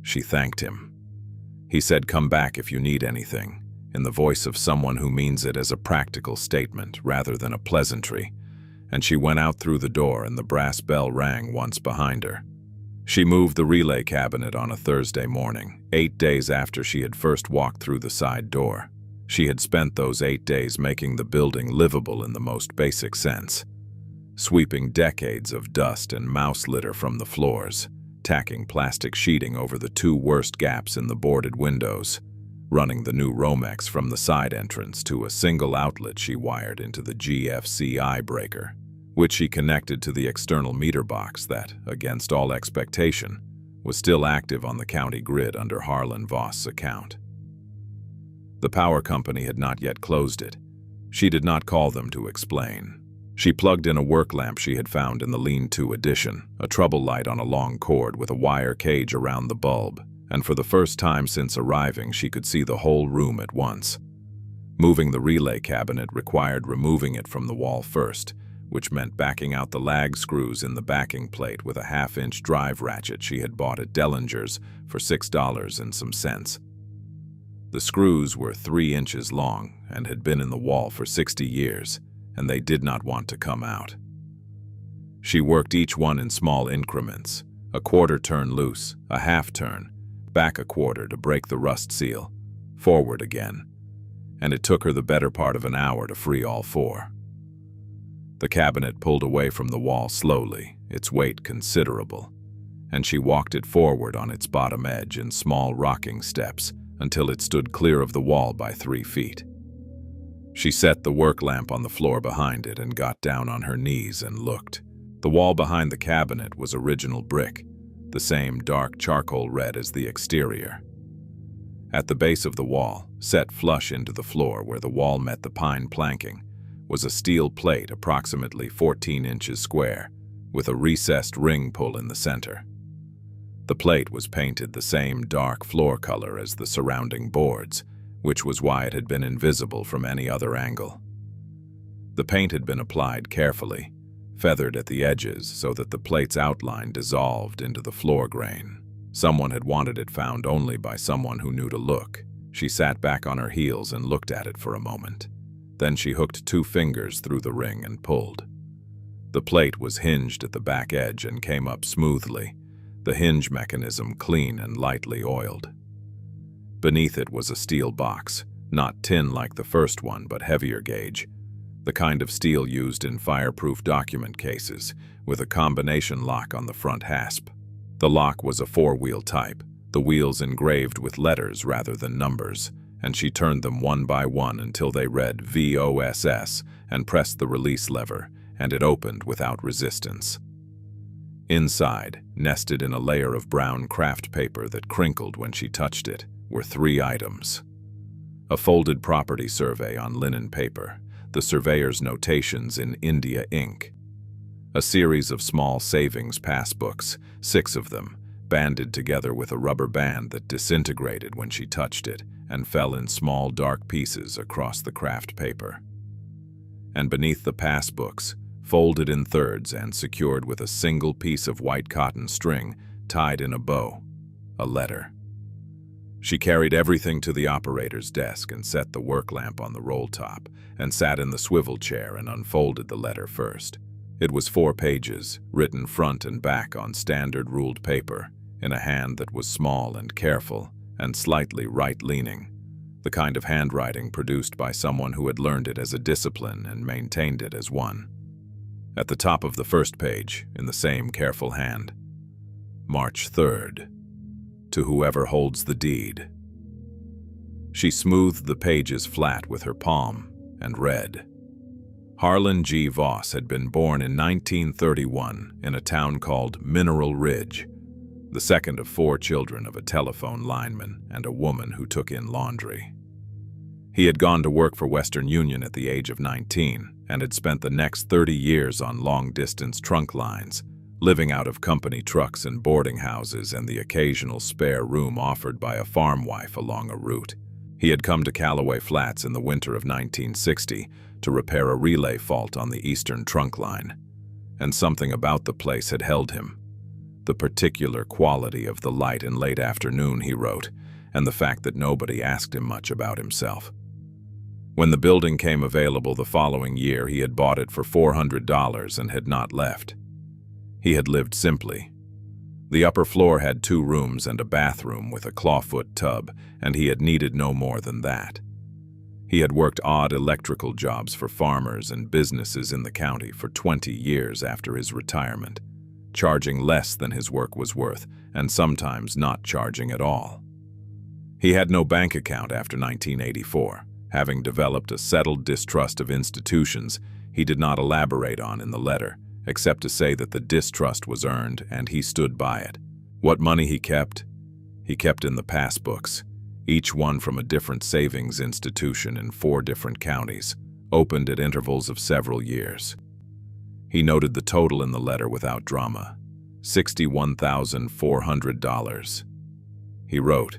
She thanked him. He said, "Come back if you need anything," in the voice of someone who means it as a practical statement rather than a pleasantry, and she went out through the door and the brass bell rang once behind her. She moved the relay cabinet on a Thursday morning, 8 days after she had first walked through the side door. She had spent those 8 days making the building livable in the most basic sense, sweeping decades of dust and mouse litter from the floors, tacking plastic sheeting over the 2 worst gaps in the boarded windows, running the new Romex from the side entrance to a single outlet she wired into the GFC eye breaker, which she connected to the external meter box that, against all expectation, was still active on the county grid under Harlan Voss's account. The power company had not yet closed it. She did not call them to explain. She plugged in a work lamp she had found in the lean-to addition, a trouble light on a long cord with a wire cage around the bulb, and for the first time since arriving she could see the whole room at once. Moving the relay cabinet required removing it from the wall first, which meant backing out the lag screws in the backing plate with a 1/2-inch drive ratchet she had bought at Dellinger's for $6 and some cents. The screws were 3 inches long and had been in the wall for 60 years, and they did not want to come out. She worked each one in small increments, a 1/4 turn loose, a 1/2 turn, back a 1/4 to break the rust seal, forward again, and it took her the better part of an hour to free all 4. The cabinet pulled away from the wall slowly, its weight considerable, and she walked it forward on its bottom edge in small rocking steps until it stood clear of the wall by 3 feet. She set the work lamp on the floor behind it and got down on her knees and looked, The wall behind the cabinet was original brick, the same dark charcoal red as the exterior. At the base of the wall, set flush into the floor where the wall met the pine planking, was a steel plate approximately 14 inches square, with a recessed ring pull in the center. The plate was painted the same dark floor color as the surrounding boards, which was why it had been invisible from any other angle. The paint had been applied carefully, feathered at the edges so that the plate's outline dissolved into the floor grain. Someone had wanted it found only by someone who knew to look. She sat back on her heels and looked at it for a moment. Then she hooked 2 fingers through the ring and pulled. The plate was hinged at the back edge and came up smoothly, the hinge mechanism clean and lightly oiled. Beneath it was a steel box, not tin like the first one but heavier gauge, the kind of steel used in fireproof document cases, with a combination lock on the front hasp. The lock was a 4-wheel type, the wheels engraved with letters rather than numbers, and she turned them one by one until they read VOSS and pressed the release lever, and it opened without resistance. Inside, nested in a layer of brown craft paper that crinkled when she touched it, were 3 items. A folded property survey on linen paper, the surveyor's notations in India ink. A series of small savings passbooks, 6 of them, banded together with a rubber band that disintegrated when she touched it and fell in small dark pieces across the craft paper. And beneath the passbooks, folded in thirds and secured with a single piece of white cotton string tied in a bow, a letter. She carried everything to the operator's desk and set the work lamp on the roll top and sat in the swivel chair and unfolded the letter first. It was 4 pages, written front and back on standard ruled paper, in a hand that was small and careful and slightly right-leaning, the kind of handwriting produced by someone who had learned it as a discipline and maintained it as one. At the top of the first page, in the same careful hand, March 3rd. To whoever holds the deed. She smoothed the pages flat with her palm and read. Harlan G. Voss had been born in 1931 in a town called Mineral Ridge, the second of 4 children of a telephone lineman and a woman who took in laundry. He had gone to work for Western Union at the age of 19 and had spent the next 30 years on long-distance trunk lines, living out of company trucks and boarding houses and the occasional spare room offered by a farm wife along a route. He had come to Callaway Flats in the winter of 1960 to repair a relay fault on the eastern trunk line, and something about the place had held him. The particular quality of the light in late afternoon, he wrote, and the fact that nobody asked him much about himself. When the building came available the following year, he had bought it for $400 and had not left. He had lived simply. The upper floor had 2 rooms and a bathroom with a clawfoot tub, and he had needed no more than that. He had worked odd electrical jobs for farmers and businesses in the county for 20 years after his retirement, charging less than his work was worth, and sometimes not charging at all. He had no bank account after 1984, having developed a settled distrust of institutions he did not elaborate on in the letter, except to say that the distrust was earned and he stood by it. What money he kept in the passbooks, each one from a different savings institution in 4 different counties, opened at intervals of several years. He noted the total in the letter without drama, $61,400. He wrote,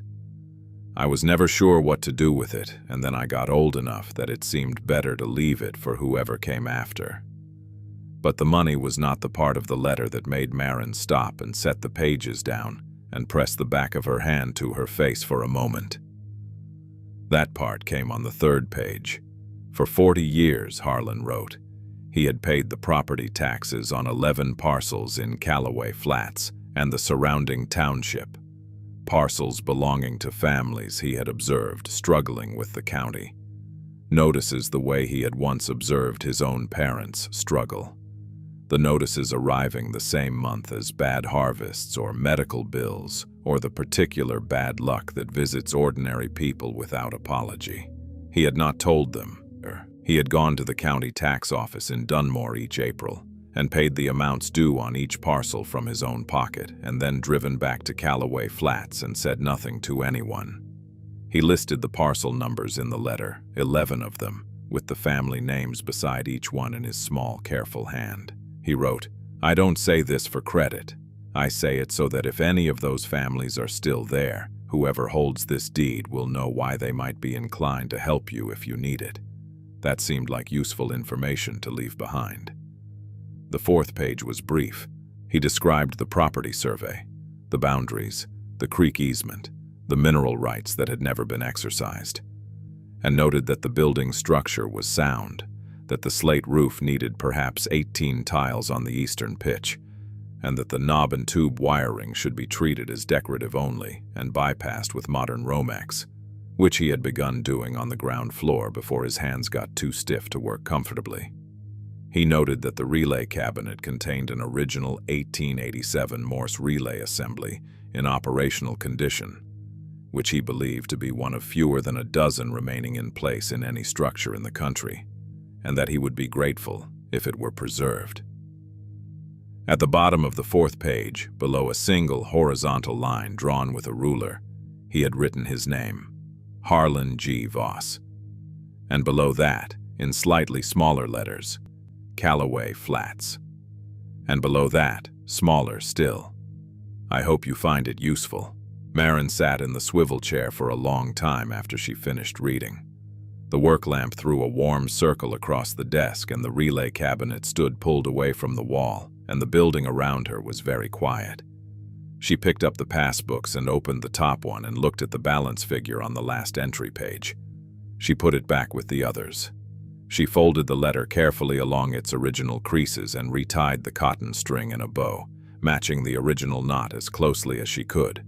I was never sure what to do with it, and then I got old enough that it seemed better to leave it for whoever came after. But the money was not the part of the letter that made Maren stop and set the pages down and press the back of her hand to her face for a moment. That part came on the 3rd page. For 40 years, Harlan wrote, he had paid the property taxes on 11 parcels in Callaway Flats and the surrounding township, parcels belonging to families he had observed struggling with the county, notices the way he had once observed his own parents struggle. The notices arriving the same month as bad harvests or medical bills or the particular bad luck that visits ordinary people without apology. He had not told them. He had gone to the county tax office in Dunmore each April, and paid the amounts due on each parcel from his own pocket, and then driven back to Callaway Flats and said nothing to anyone. He listed the parcel numbers in the letter, 11 of them, with the family names beside each one in his small, careful hand. He wrote, "I don't say this for credit. I say it so that if any of those families are still there, whoever holds this deed will know why they might be inclined to help you if you need it." That seemed like useful information to leave behind. The fourth page was brief. He described the property survey, the boundaries, the creek easement, the mineral rights that had never been exercised, and noted that the building structure was sound, that the slate roof needed perhaps 18 tiles on the eastern pitch, and that the knob and tube wiring should be treated as decorative only and bypassed with modern Romex, which he had begun doing on the ground floor before his hands got too stiff to work comfortably. He noted that the relay cabinet contained an original 1887 Morse relay assembly in operational condition, which he believed to be one of fewer than a dozen remaining in place in any structure in the country, and that he would be grateful if it were preserved. At the bottom of the fourth page, below a single horizontal line drawn with a ruler, he had written his name, Harlan G. Voss, and below that, in slightly smaller letters, Callaway Flats, and below that, smaller still, "I hope you find it useful." Maren sat in the swivel chair for a long time after she finished reading. The work lamp threw a warm circle across the desk, and the relay cabinet stood pulled away from the wall, and the building around her was very quiet. She picked up the passbooks and opened the top one and looked at the balance figure on the last entry page. She put it back with the others. She folded the letter carefully along its original creases and retied the cotton string in a bow, matching the original knot as closely as she could.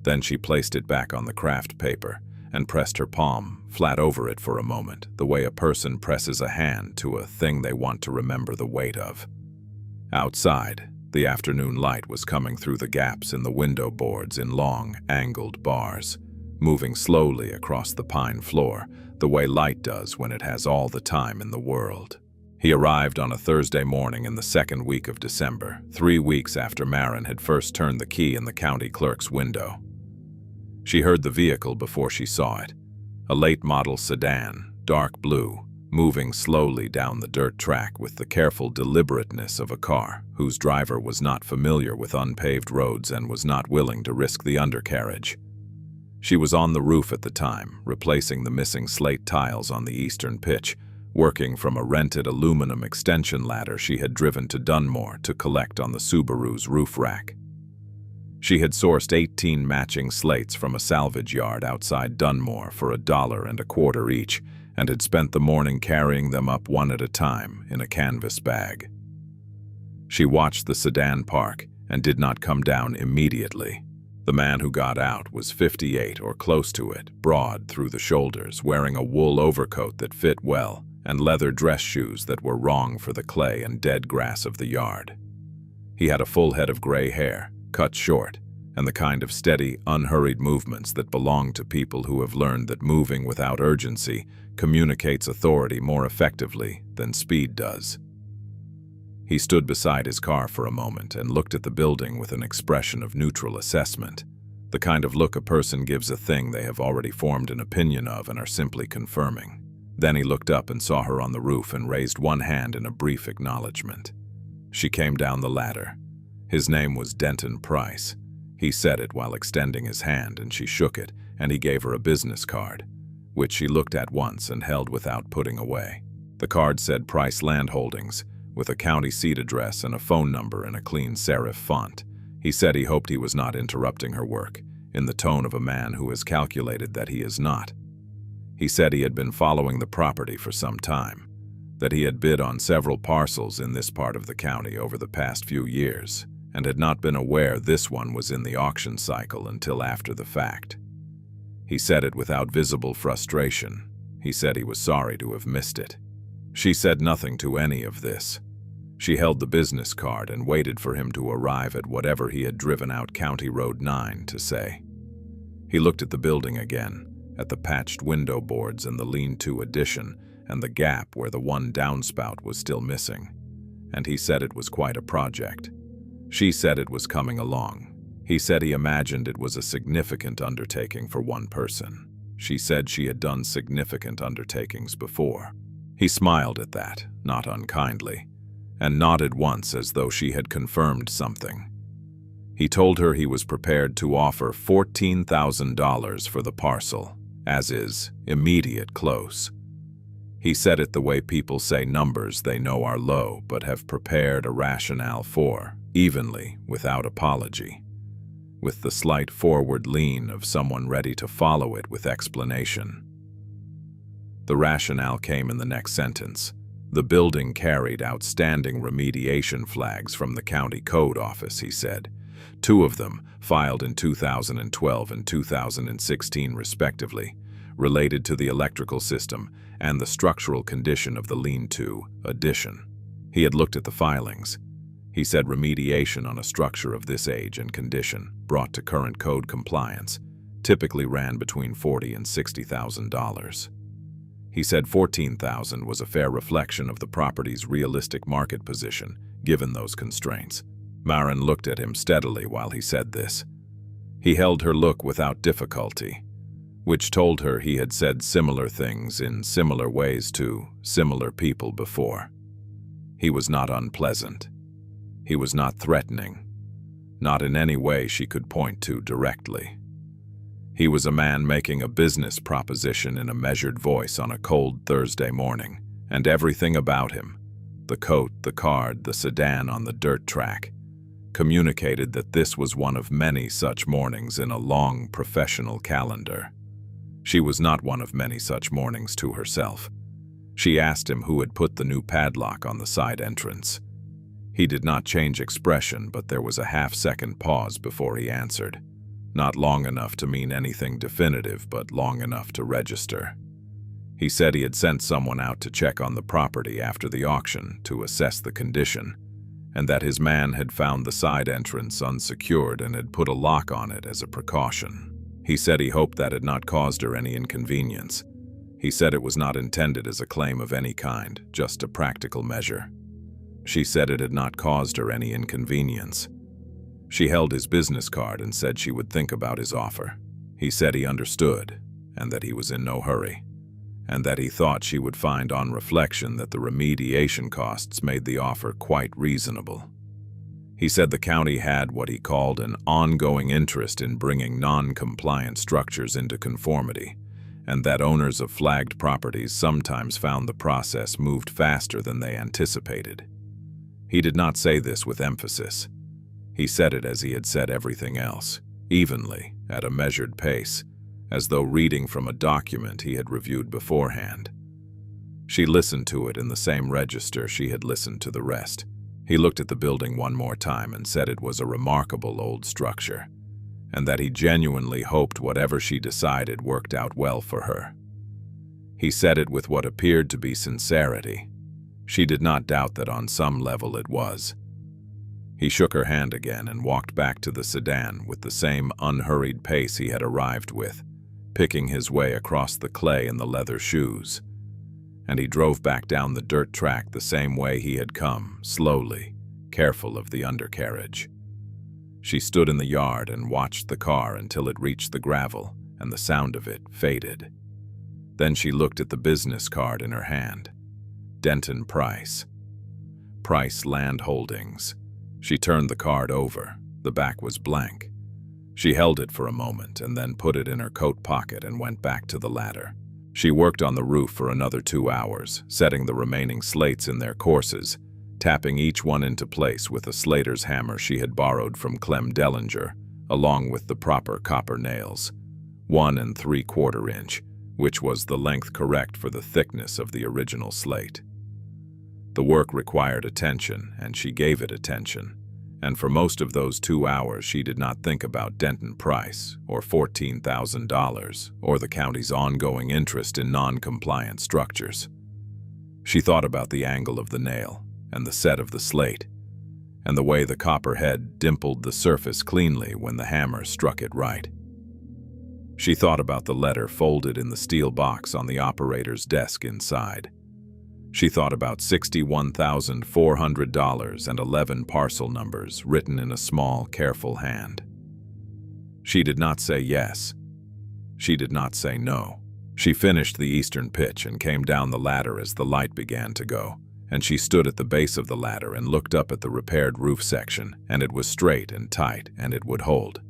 Then she placed it back on the craft paper and pressed her palm flat over it for a moment, the way a person presses a hand to a thing they want to remember the weight of. Outside, the afternoon light was coming through the gaps in the window boards in long, angled bars, moving slowly across the pine floor, the way light does when it has all the time in the world. He arrived on a Thursday morning in the second week of December, 3 weeks after Maren had first turned the key in the county clerk's window. She heard the vehicle before she saw it, a late-model sedan, dark blue, moving slowly down the dirt track with the careful deliberateness of a car whose driver was not familiar with unpaved roads and was not willing to risk the undercarriage. She was on the roof at the time, replacing the missing slate tiles on the eastern pitch, working from a rented aluminum extension ladder she had driven to Dunmore to collect on the Subaru's roof rack. She had sourced 18 matching slates from a salvage yard outside Dunmore for $1.25 each, and had spent the morning carrying them up one at a time in a canvas bag. She watched the sedan park and did not come down immediately. The man who got out was 58 or close to it, broad through the shoulders, wearing a wool overcoat that fit well and leather dress shoes that were wrong for the clay and dead grass of the yard. He had a full head of gray hair, cut short, and the kind of steady, unhurried movements that belong to people who have learned that moving without urgency communicates authority more effectively than speed does. He stood beside his car for a moment and looked at the building with an expression of neutral assessment, the kind of look a person gives a thing they have already formed an opinion of and are simply confirming. Then he looked up and saw her on the roof and raised one hand in a brief acknowledgement. She came down the ladder. His name was Denton Price. He said it while extending his hand, and she shook it, and he gave her a business card, which she looked at once and held without putting away. The card said Price Land Holdings, with a county seat address and a phone number in a clean serif font. He said he hoped he was not interrupting her work, in the tone of a man who has calculated that he is not. He said he had been following the property for some time, that he had bid on several parcels in this part of the county over the past few years, and had not been aware this one was in the auction cycle until after the fact. He said it without visible frustration. He said he was sorry to have missed it. She said nothing to any of this. She held the business card and waited for him to arrive at whatever he had driven out County Road 9 to say. He looked at the building again, at the patched window boards and the lean-to addition, and the gap where the one downspout was still missing. and he said it was quite a project. She said it was coming along. He said he imagined it was a significant undertaking for one person. She said she had done significant undertakings before. He smiled at that, not unkindly, and nodded once as though she had confirmed something. He told her he was prepared to offer $14,000 for the parcel, as is, immediate close. He said it the way people say numbers they know are low but have prepared a rationale for, evenly, without apology, with the slight forward lean of someone ready to follow it with explanation. The rationale came in the next sentence. The building carried outstanding remediation flags from the county code office, he said. 2 of them, filed in 2012 and 2016 respectively, related to the electrical system and the structural condition of the lean-to addition. He had looked at the filings. He said remediation on a structure of this age and condition, brought to current code compliance, typically ran between $40,000 and $60,000. He said $14,000 was a fair reflection of the property's realistic market position, given those constraints. Maren looked at him steadily while he said this. He held her look without difficulty, which told her he had said similar things in similar ways to similar people before. He was not unpleasant. He was not threatening, not in any way she could point to directly. He was a man making a business proposition in a measured voice on a cold Thursday morning, and everything about him, the coat, the card, the sedan on the dirt track, communicated that this was one of many such mornings in a long professional calendar. She was not one of many such mornings to herself. She asked him who had put the new padlock on the side entrance. He did not change expression, but there was a half-second pause before he answered. Not long enough to mean anything definitive, but long enough to register. He said he had sent someone out to check on the property after the auction to assess the condition, and that his man had found the side entrance unsecured and had put a lock on it as a precaution. He said he hoped that had not caused her any inconvenience. He said it was not intended as a claim of any kind, just a practical measure. She said it had not caused her any inconvenience. She held his business card and said she would think about his offer. He said he understood, and that he was in no hurry, and that he thought she would find on reflection that the remediation costs made the offer quite reasonable. He said the county had what he called an ongoing interest in bringing non-compliant structures into conformity, and that owners of flagged properties sometimes found the process moved faster than they anticipated. He did not say this with emphasis. He said it as he had said everything else, evenly, at a measured pace, as though reading from a document he had reviewed beforehand. She listened to it in the same register she had listened to the rest. He looked at the building one more time and said it was a remarkable old structure, and that he genuinely hoped whatever she decided worked out well for her. He said it with what appeared to be sincerity. She did not doubt that on some level it was. He shook her hand again and walked back to the sedan with the same unhurried pace he had arrived with, picking his way across the clay in the leather shoes. And he drove back down the dirt track the same way he had come, slowly, careful of the undercarriage. She stood in the yard and watched the car until it reached the gravel and the sound of it faded. Then she looked at the business card in her hand. Denton Price. Price Land Holdings. She turned the card over. The back was blank. She held it for a moment and then put it in her coat pocket and went back to the ladder. She worked on the roof for another 2 hours, setting the remaining slates in their courses, tapping each one into place with a slater's hammer she had borrowed from Clem Dellinger, along with the proper copper nails, 1 3/4 inch, which was the length correct for the thickness of the original slate. The work required attention, and she gave it attention, and for most of those 2 hours she did not think about Denton Price, or $14,000, or the county's ongoing interest in non-compliant structures. She thought about the angle of the nail, and the set of the slate, and the way the copper head dimpled the surface cleanly when the hammer struck it right. She thought about the letter folded in the steel box on the operator's desk inside. She thought about $61,400 and 11 parcel numbers written in a small, careful hand. She did not say yes. She did not say no. She finished the eastern pitch and came down the ladder as the light began to go, and she stood at the base of the ladder and looked up at the repaired roof section, and it was straight and tight, and it would hold.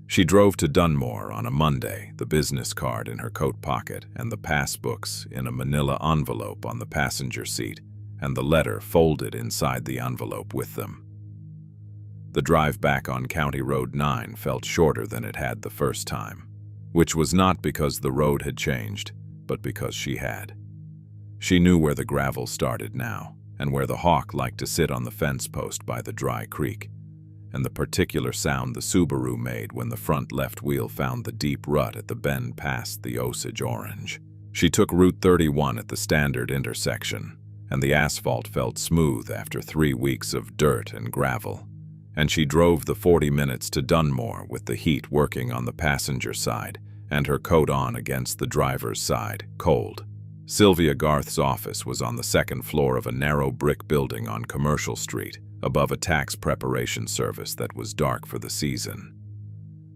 She drove to Dunmore on a Monday, the business card in her coat pocket and the passbooks in a manila envelope on the passenger seat, and the letter folded inside the envelope with them. The drive back on County Road 9 felt shorter than it had the first time, which was not because the road had changed, but because she had. She knew where the gravel started now, and where the hawk liked to sit on the fence post by the dry creek, and the particular sound the Subaru made when the front left wheel found the deep rut at the bend past the Osage Orange. She took Route 31 at the standard intersection, and the asphalt felt smooth after 3 weeks of dirt and gravel, and she drove the 40 minutes to Dunmore with the heat working on the passenger side and her coat on against the driver's side, cold. Sylvia Garth's office was on the second floor of a narrow brick building on Commercial Street, above a tax preparation service that was dark for the season.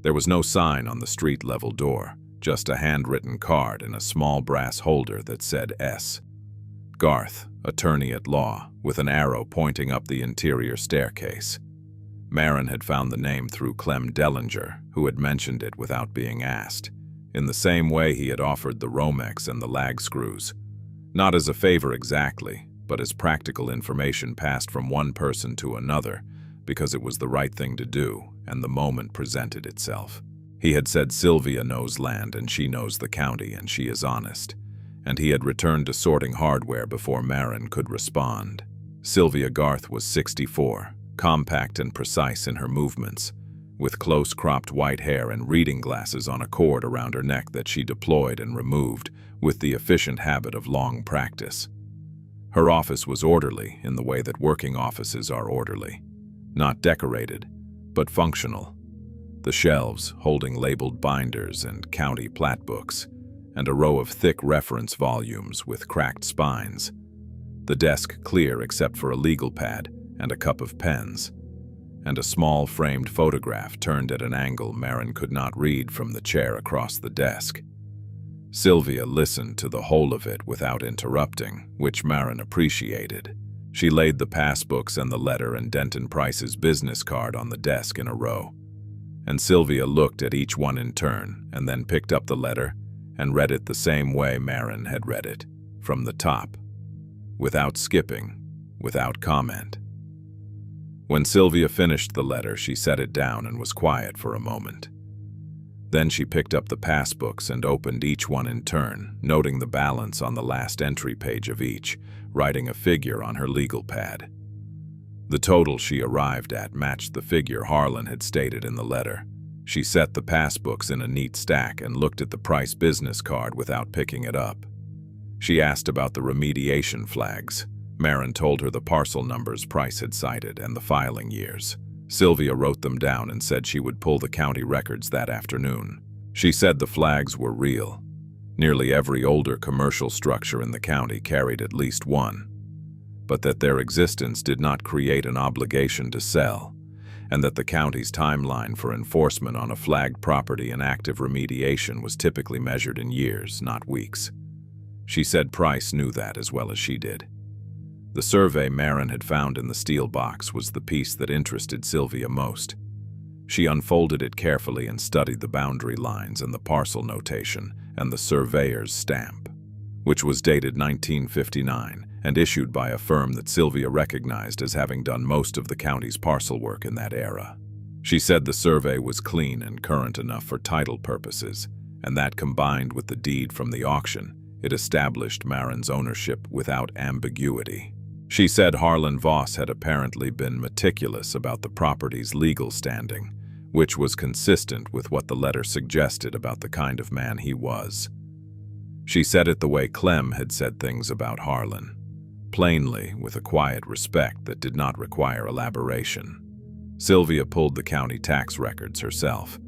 There was no sign on the street-level door, just a handwritten card in a small brass holder that said S. Garth, attorney at law, with an arrow pointing up the interior staircase. Marin had found the name through Clem Dellinger, who had mentioned it without being asked, in the same way he had offered the Romex and the lag screws. Not as a favor exactly, but as practical information passed from one person to another, because it was the right thing to do, and the moment presented itself. He had said Sylvia knows land and she knows the county and she is honest, and he had returned to sorting hardware before Marin could respond. Sylvia Garth was 64, compact and precise in her movements, with close-cropped white hair and reading glasses on a cord around her neck that she deployed and removed with the efficient habit of long practice. Her office was orderly in the way that working offices are orderly. Not decorated, but functional. The shelves holding labeled binders and county plat books, and a row of thick reference volumes with cracked spines. The desk clear except for a legal pad and a cup of pens, and a small framed photograph turned at an angle Marin could not read from the chair across the desk. Sylvia listened to the whole of it without interrupting, which Marin appreciated. She laid the passbooks and the letter and Denton Price's business card on the desk in a row, and Sylvia looked at each one in turn and then picked up the letter and read it the same way Marin had read it, from the top, without skipping, without comment. When Sylvia finished the letter, she set it down and was quiet for a moment. Then she picked up the passbooks and opened each one in turn, noting the balance on the last entry page of each, writing a figure on her legal pad. The total she arrived at matched the figure Harlan had stated in the letter. She set the passbooks in a neat stack and looked at the Price business card without picking it up. She asked about the remediation flags. Marin told her the parcel numbers Price had cited and the filing years. Sylvia wrote them down and said she would pull the county records that afternoon. She said the flags were real. Nearly every older commercial structure in the county carried at least one, but that their existence did not create an obligation to sell, and that the county's timeline for enforcement on a flagged property and active remediation was typically measured in years, not weeks. She said Price knew that as well as she did. The survey Marin had found in the steel box was the piece that interested Sylvia most. She unfolded it carefully and studied the boundary lines and the parcel notation and the surveyor's stamp, which was dated 1959 and issued by a firm that Sylvia recognized as having done most of the county's parcel work in that era. She said the survey was clean and current enough for title purposes, and that combined with the deed from the auction, it established Marin's ownership without ambiguity. She said Harlan Voss had apparently been meticulous about the property's legal standing, which was consistent with what the letter suggested about the kind of man he was. She said it the way Clem had said things about Harlan, plainly with a quiet respect that did not require elaboration. Sylvia pulled the county tax records herself,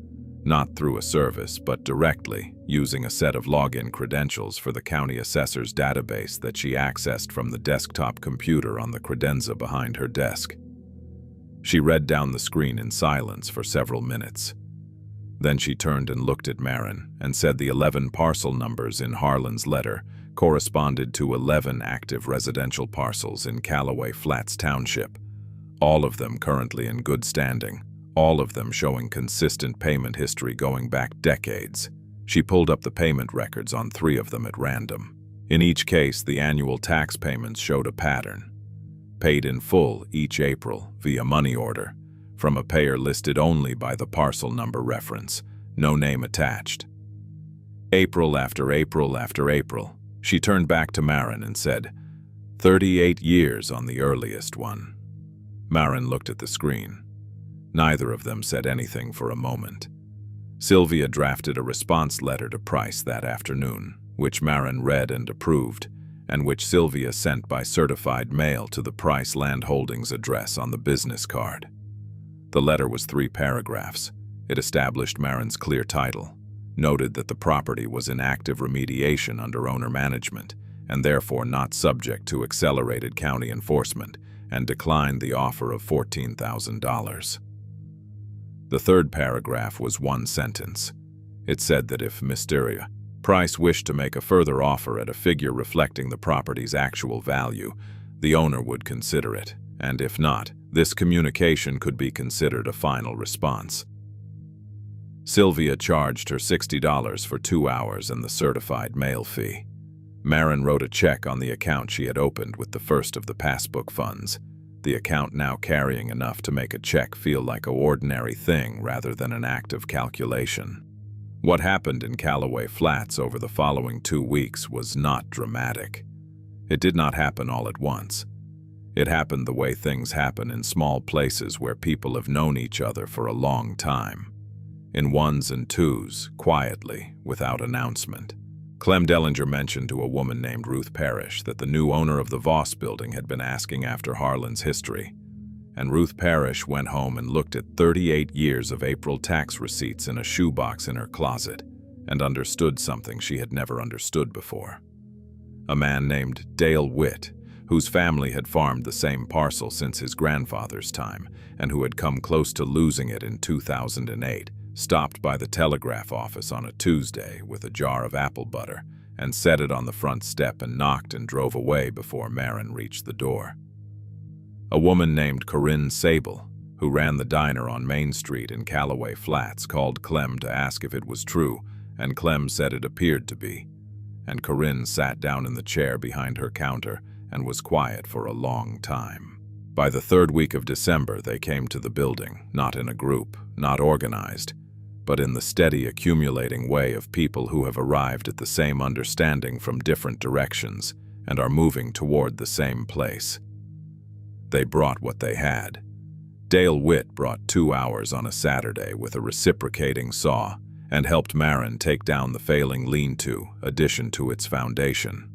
not through a service, but directly, using a set of login credentials for the county assessor's database that she accessed from the desktop computer on the credenza behind her desk. She read down the screen in silence for several minutes. Then she turned and looked at Marin and said the 11 parcel numbers in Harlan's letter corresponded to 11 active residential parcels in Callaway Flats Township, all of them currently in good standing, all of them showing consistent payment history going back decades. She pulled up the payment records on 3 of them at random. In each case, the annual tax payments showed a pattern. Paid in full each April via money order, from a payer listed only by the parcel number reference, no name attached. April after April after April, she turned back to Marin and said, 38 years on the earliest one. Marin looked at the screen. Neither of them said anything for a moment. Sylvia drafted a response letter to Price that afternoon, which Marin read and approved, and which Sylvia sent by certified mail to the Price Land Holdings address on the business card. The letter was 3 paragraphs. It established Marin's clear title, noted that the property was in active remediation under owner management, and therefore not subject to accelerated county enforcement, and declined the offer of $14,000. The 3rd paragraph was 1 sentence. It said that if Mr. Price wished to make a further offer at a figure reflecting the property's actual value, the owner would consider it, and if not, this communication could be considered a final response. Sylvia charged her $60 for 2 hours and the certified mail fee. Marin wrote a check on the account she had opened with the first of the passbook funds, the account now carrying enough to make a check feel like an ordinary thing rather than an act of calculation. What happened in Callaway Flats over the following 2 weeks was not dramatic. It did not happen all at once. It happened the way things happen in small places where people have known each other for a long time. In ones and twos, quietly, without announcement. Clem Dellinger mentioned to a woman named Ruth Parrish that the new owner of the Voss building had been asking after Harlan's history, and Ruth Parrish went home and looked at 38 years of April tax receipts in a shoebox in her closet and understood something she had never understood before. A man named Dale Witt, whose family had farmed the same parcel since his grandfather's time and who had come close to losing it in 2008, stopped by the Telegraph office on a Tuesday with a jar of apple butter and set it on the front step and knocked and drove away before Marin reached the door. A woman named Corinne Sable, who ran the diner on Main Street in Callaway Flats, called Clem to ask if it was true, and Clem said it appeared to be. And Corinne sat down in the chair behind her counter and was quiet for a long time. By the 3rd week of December, they came to the building, not in a group, not organized, but in the steady accumulating way of people who have arrived at the same understanding from different directions and are moving toward the same place. They brought what they had. Dale Witt brought 2 hours on a Saturday with a reciprocating saw and helped Marin take down the failing lean-to addition to its foundation.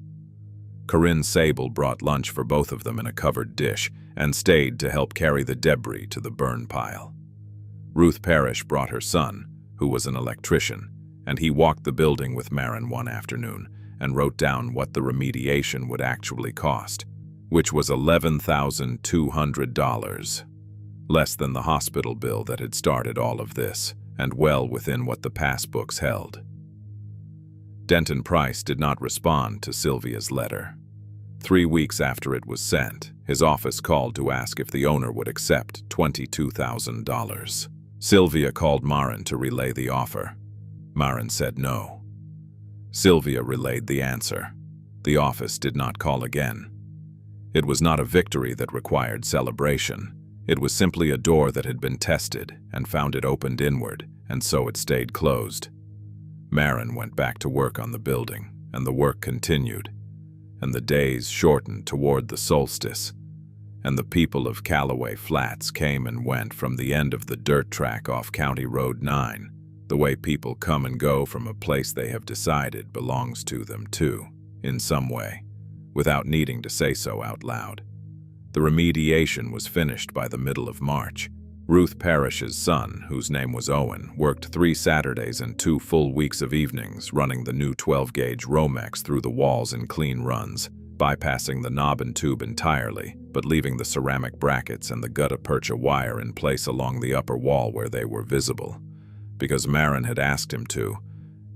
Corinne Sable brought lunch for both of them in a covered dish and stayed to help carry the debris to the burn pile. Ruth Parrish brought her son, who was an electrician, and he walked the building with Marin one afternoon and wrote down what the remediation would actually cost, which was $11,200, less than the hospital bill that had started all of this, and well within what the passbooks held. Denton Price did not respond to Sylvia's letter. 3 weeks after it was sent, his office called to ask if the owner would accept $22,000. Sylvia called Marin to relay the offer. Marin said no. Sylvia relayed the answer. The office did not call again. It was not a victory that required celebration. It was simply a door that had been tested and found it opened inward, and so it stayed closed. Marin went back to work on the building, and the work continued, and the days shortened toward the solstice, and the people of Callaway Flats came and went from the end of the dirt track off County Road 9, the way people come and go from a place they have decided belongs to them too, in some way, without needing to say so out loud. The remediation was finished by the middle of March. Ruth Parrish's son, whose name was Owen, worked 3 Saturdays and 2 full weeks of evenings running the new 12-gauge Romex through the walls in clean runs, bypassing the knob and tube entirely, but leaving the ceramic brackets and the gutta-percha wire in place along the upper wall where they were visible. Because Marin had asked him to,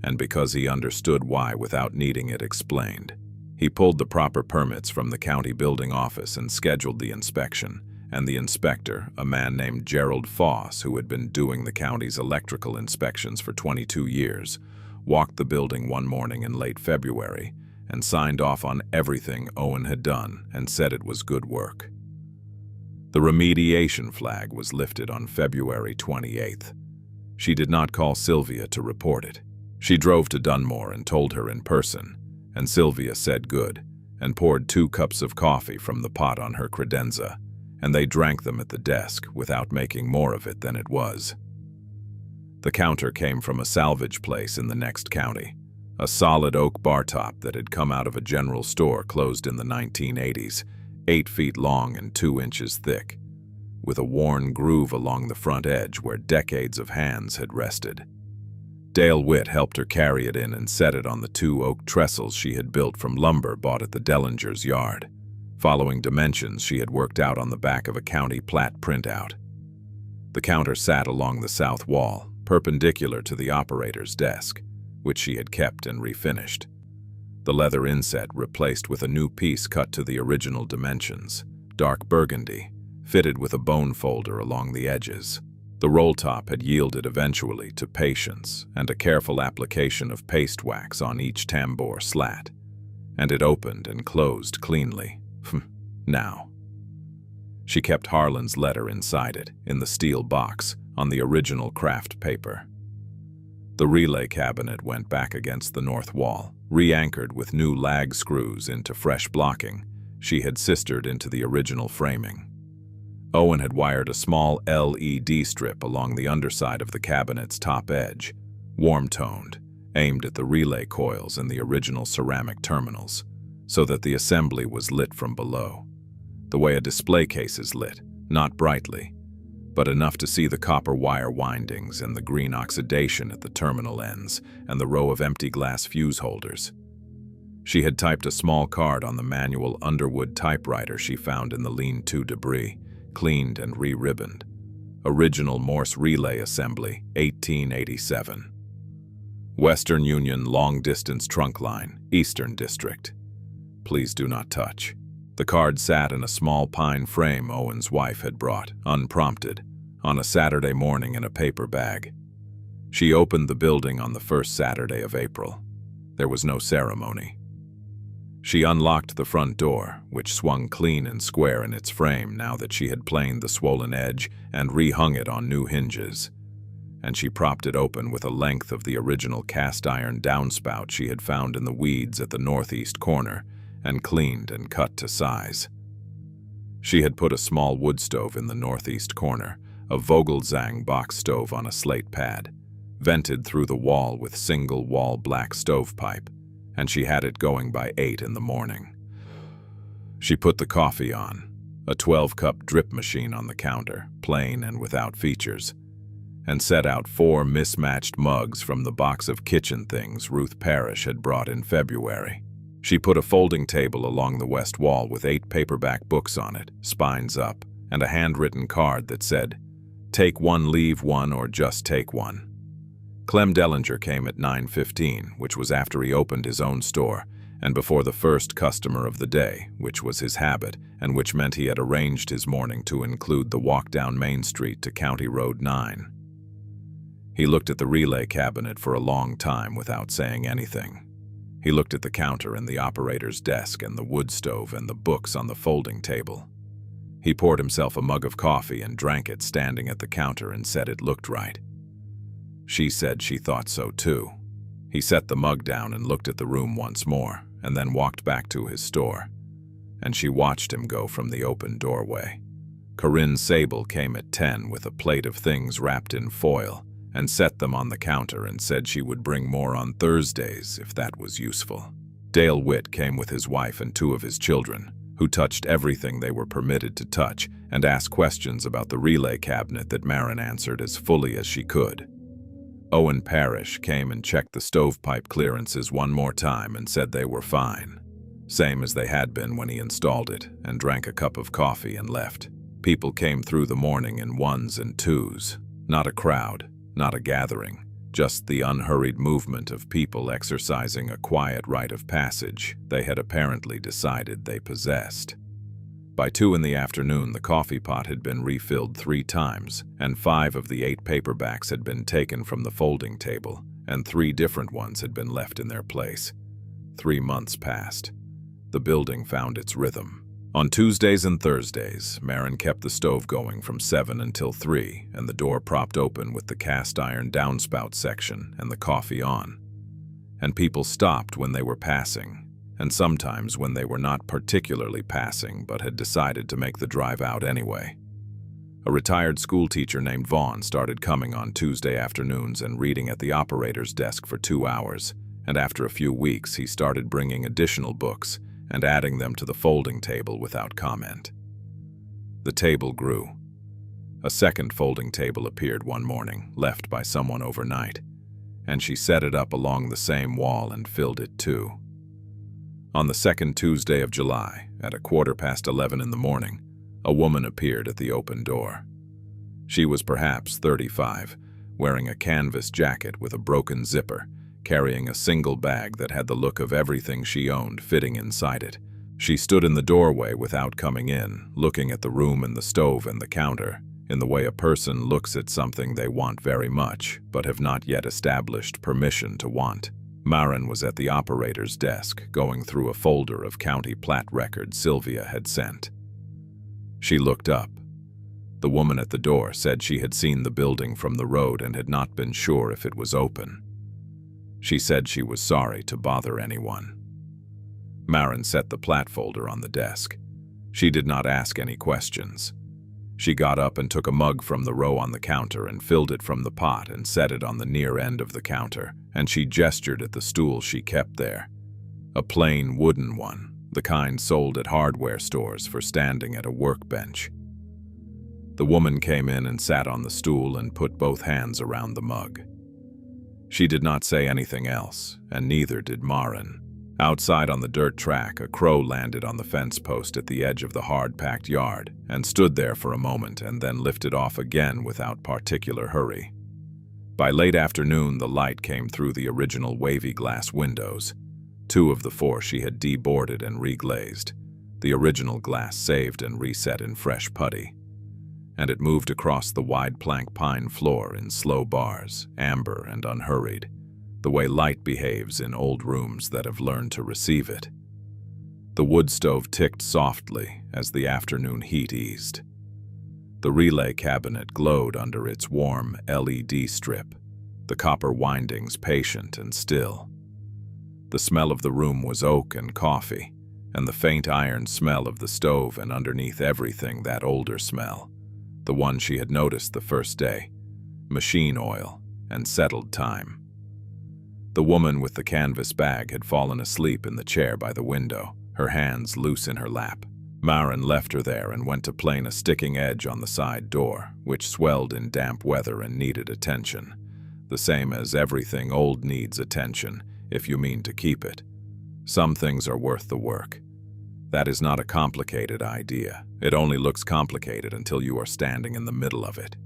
and because he understood why without needing it explained. He pulled the proper permits from the county building office and scheduled the inspection, and the inspector, a man named Gerald Foss, who had been doing the county's electrical inspections for 22 years, walked the building one morning in late February and signed off on everything Owen had done and said it was good work. The remediation flag was lifted on February 28th. She did not call Sylvia to report it. She drove to Dunmore and told her in person, and Sylvia said good, and poured 2 cups of coffee from the pot on her credenza, and they drank them at the desk without making more of it than it was. The counter came from a salvage place in the next county, a solid oak bar top that had come out of a general store closed in the 1980s, 8 feet long and 2 inches thick, with a worn groove along the front edge where decades of hands had rested. Dale Witt helped her carry it in and set it on the 2 oak trestles she had built from lumber bought at the Dellingers' yard, following dimensions she had worked out on the back of a county plat printout. The counter sat along the south wall, perpendicular to the operator's desk, which she had kept and refinished. The leather inset replaced with a new piece cut to the original dimensions, dark burgundy, fitted with a bone folder along the edges. The roll top had yielded eventually to patience and a careful application of paste wax on each tambour slat, and it opened and closed cleanly. Now. She kept Harlan's letter inside it, in the steel box, on the original craft paper. The relay cabinet went back against the north wall, re-anchored with new lag screws into fresh blocking she had sistered into the original framing. Owen had wired a small LED strip along the underside of the cabinet's top edge, warm-toned, aimed at the relay coils and the original ceramic terminals, so that the assembly was lit from below, the way a display case is lit, not brightly, but enough to see the copper wire windings and the green oxidation at the terminal ends and the row of empty glass fuse holders. She had typed a small card on the manual Underwood typewriter she found in the lean-to debris, cleaned and re-ribboned. Original Morse Relay Assembly, 1887. Western Union Long Distance Trunk Line, Eastern District. Please do not touch. The card sat in a small pine frame Owen's wife had brought, unprompted, on a Saturday morning in a paper bag. She opened the building on the first Saturday of April. There was no ceremony. She unlocked the front door, which swung clean and square in its frame now that she had planed the swollen edge and rehung it on new hinges, and she propped it open with a length of the original cast-iron downspout she had found in the weeds at the northeast corner and cleaned and cut to size. She had put a small wood stove in the northeast corner, a Vogelzang box stove on a slate pad, vented through the wall with single-wall black stovepipe, and she had it going by 8 in the morning. She put the coffee on, a 12-cup drip machine on the counter, plain and without features, and set out 4 mismatched mugs from the box of kitchen things Ruth Parrish had brought in February. She put a folding table along the west wall with 8 paperback books on it, spines up, and a handwritten card that said, "Take one, leave one, or just take one." Clem Dellinger came at 9:15, which was after he opened his own store, and before the first customer of the day, which was his habit, and which meant he had arranged his morning to include the walk down Main Street to County Road 9. He looked at the relay cabinet for a long time without saying anything. He looked at the counter and the operator's desk and the wood stove and the books on the folding table. He poured himself a mug of coffee and drank it standing at the counter and said it looked right. She said she thought so too. He set the mug down and looked at the room once more, and then walked back to his store, and she watched him go from the open doorway. Corinne Sable came at 10 with a plate of things wrapped in foil and set them on the counter and said she would bring more on Thursdays if that was useful. Dale Witt came with his wife and 2 of his children, who touched everything they were permitted to touch and asked questions about the relay cabinet that Marin answered as fully as she could. Owen Parrish came and checked the stovepipe clearances one more time and said they were fine, same as they had been when he installed it, and drank a cup of coffee and left. People came through the morning in ones and twos. Not a crowd, not a gathering, just the unhurried movement of people exercising a quiet rite of passage they had apparently decided they possessed. By 2 in the afternoon, the coffee pot had been refilled 3 times, and 5 of the 8 paperbacks had been taken from the folding table, and 3 different ones had been left in their place. 3 months passed. The building found its rhythm. On Tuesdays and Thursdays, Marin kept the stove going from 7 until 3, and the door propped open with the cast iron downspout section and the coffee on. And people stopped when they were passing, and sometimes when they were not particularly passing but had decided to make the drive out anyway. A retired schoolteacher named Vaughn started coming on Tuesday afternoons and reading at the operator's desk for 2 hours, and after a few weeks he started bringing additional books and adding them to the folding table without comment. The table grew. A second folding table appeared one morning, left by someone overnight, and she set it up along the same wall and filled it too. On the second Tuesday of July, at 11:15 in the morning, a woman appeared at the open door. She was perhaps 35, wearing a canvas jacket with a broken zipper, carrying a single bag that had the look of everything she owned fitting inside it. She stood in the doorway without coming in, looking at the room and the stove and the counter, in the way a person looks at something they want very much, but have not yet established permission to want. Marin was at the operator's desk, going through a folder of county plat records Sylvia had sent. She looked up. The woman at the door said she had seen the building from the road and had not been sure if it was open. She said she was sorry to bother anyone. Marin set the plat folder on the desk. She did not ask any questions. She got up and took a mug from the row on the counter and filled it from the pot and set it on the near end of the counter, and she gestured at the stool she kept there. A plain wooden one, the kind sold at hardware stores for standing at a workbench. The woman came in and sat on the stool and put both hands around the mug. She did not say anything else, and neither did Marin. Outside on the dirt track, a crow landed on the fence post at the edge of the hard-packed yard and stood there for a moment and then lifted off again without particular hurry. By late afternoon, the light came through the original wavy glass windows. 2 of the 4 she had deboarded and reglazed, the original glass saved and reset in fresh putty. And it moved across the wide plank pine floor in slow bars, amber and unhurried, the way light behaves in old rooms that have learned to receive it. The wood stove ticked softly as the afternoon heat eased. The relay cabinet glowed under its warm LED strip, the copper windings patient and still. The smell of the room was oak and coffee, and the faint iron smell of the stove, and underneath everything that older smell, the one she had noticed the first day, machine oil and settled time. The woman with the canvas bag had fallen asleep in the chair by the window, her hands loose in her lap. Marin left her there and went to plane a sticking edge on the side door, which swelled in damp weather and needed attention, the same as everything old needs attention if you mean to keep it. Some things are worth the work. That is not a complicated idea. It only looks complicated until you are standing in the middle of it.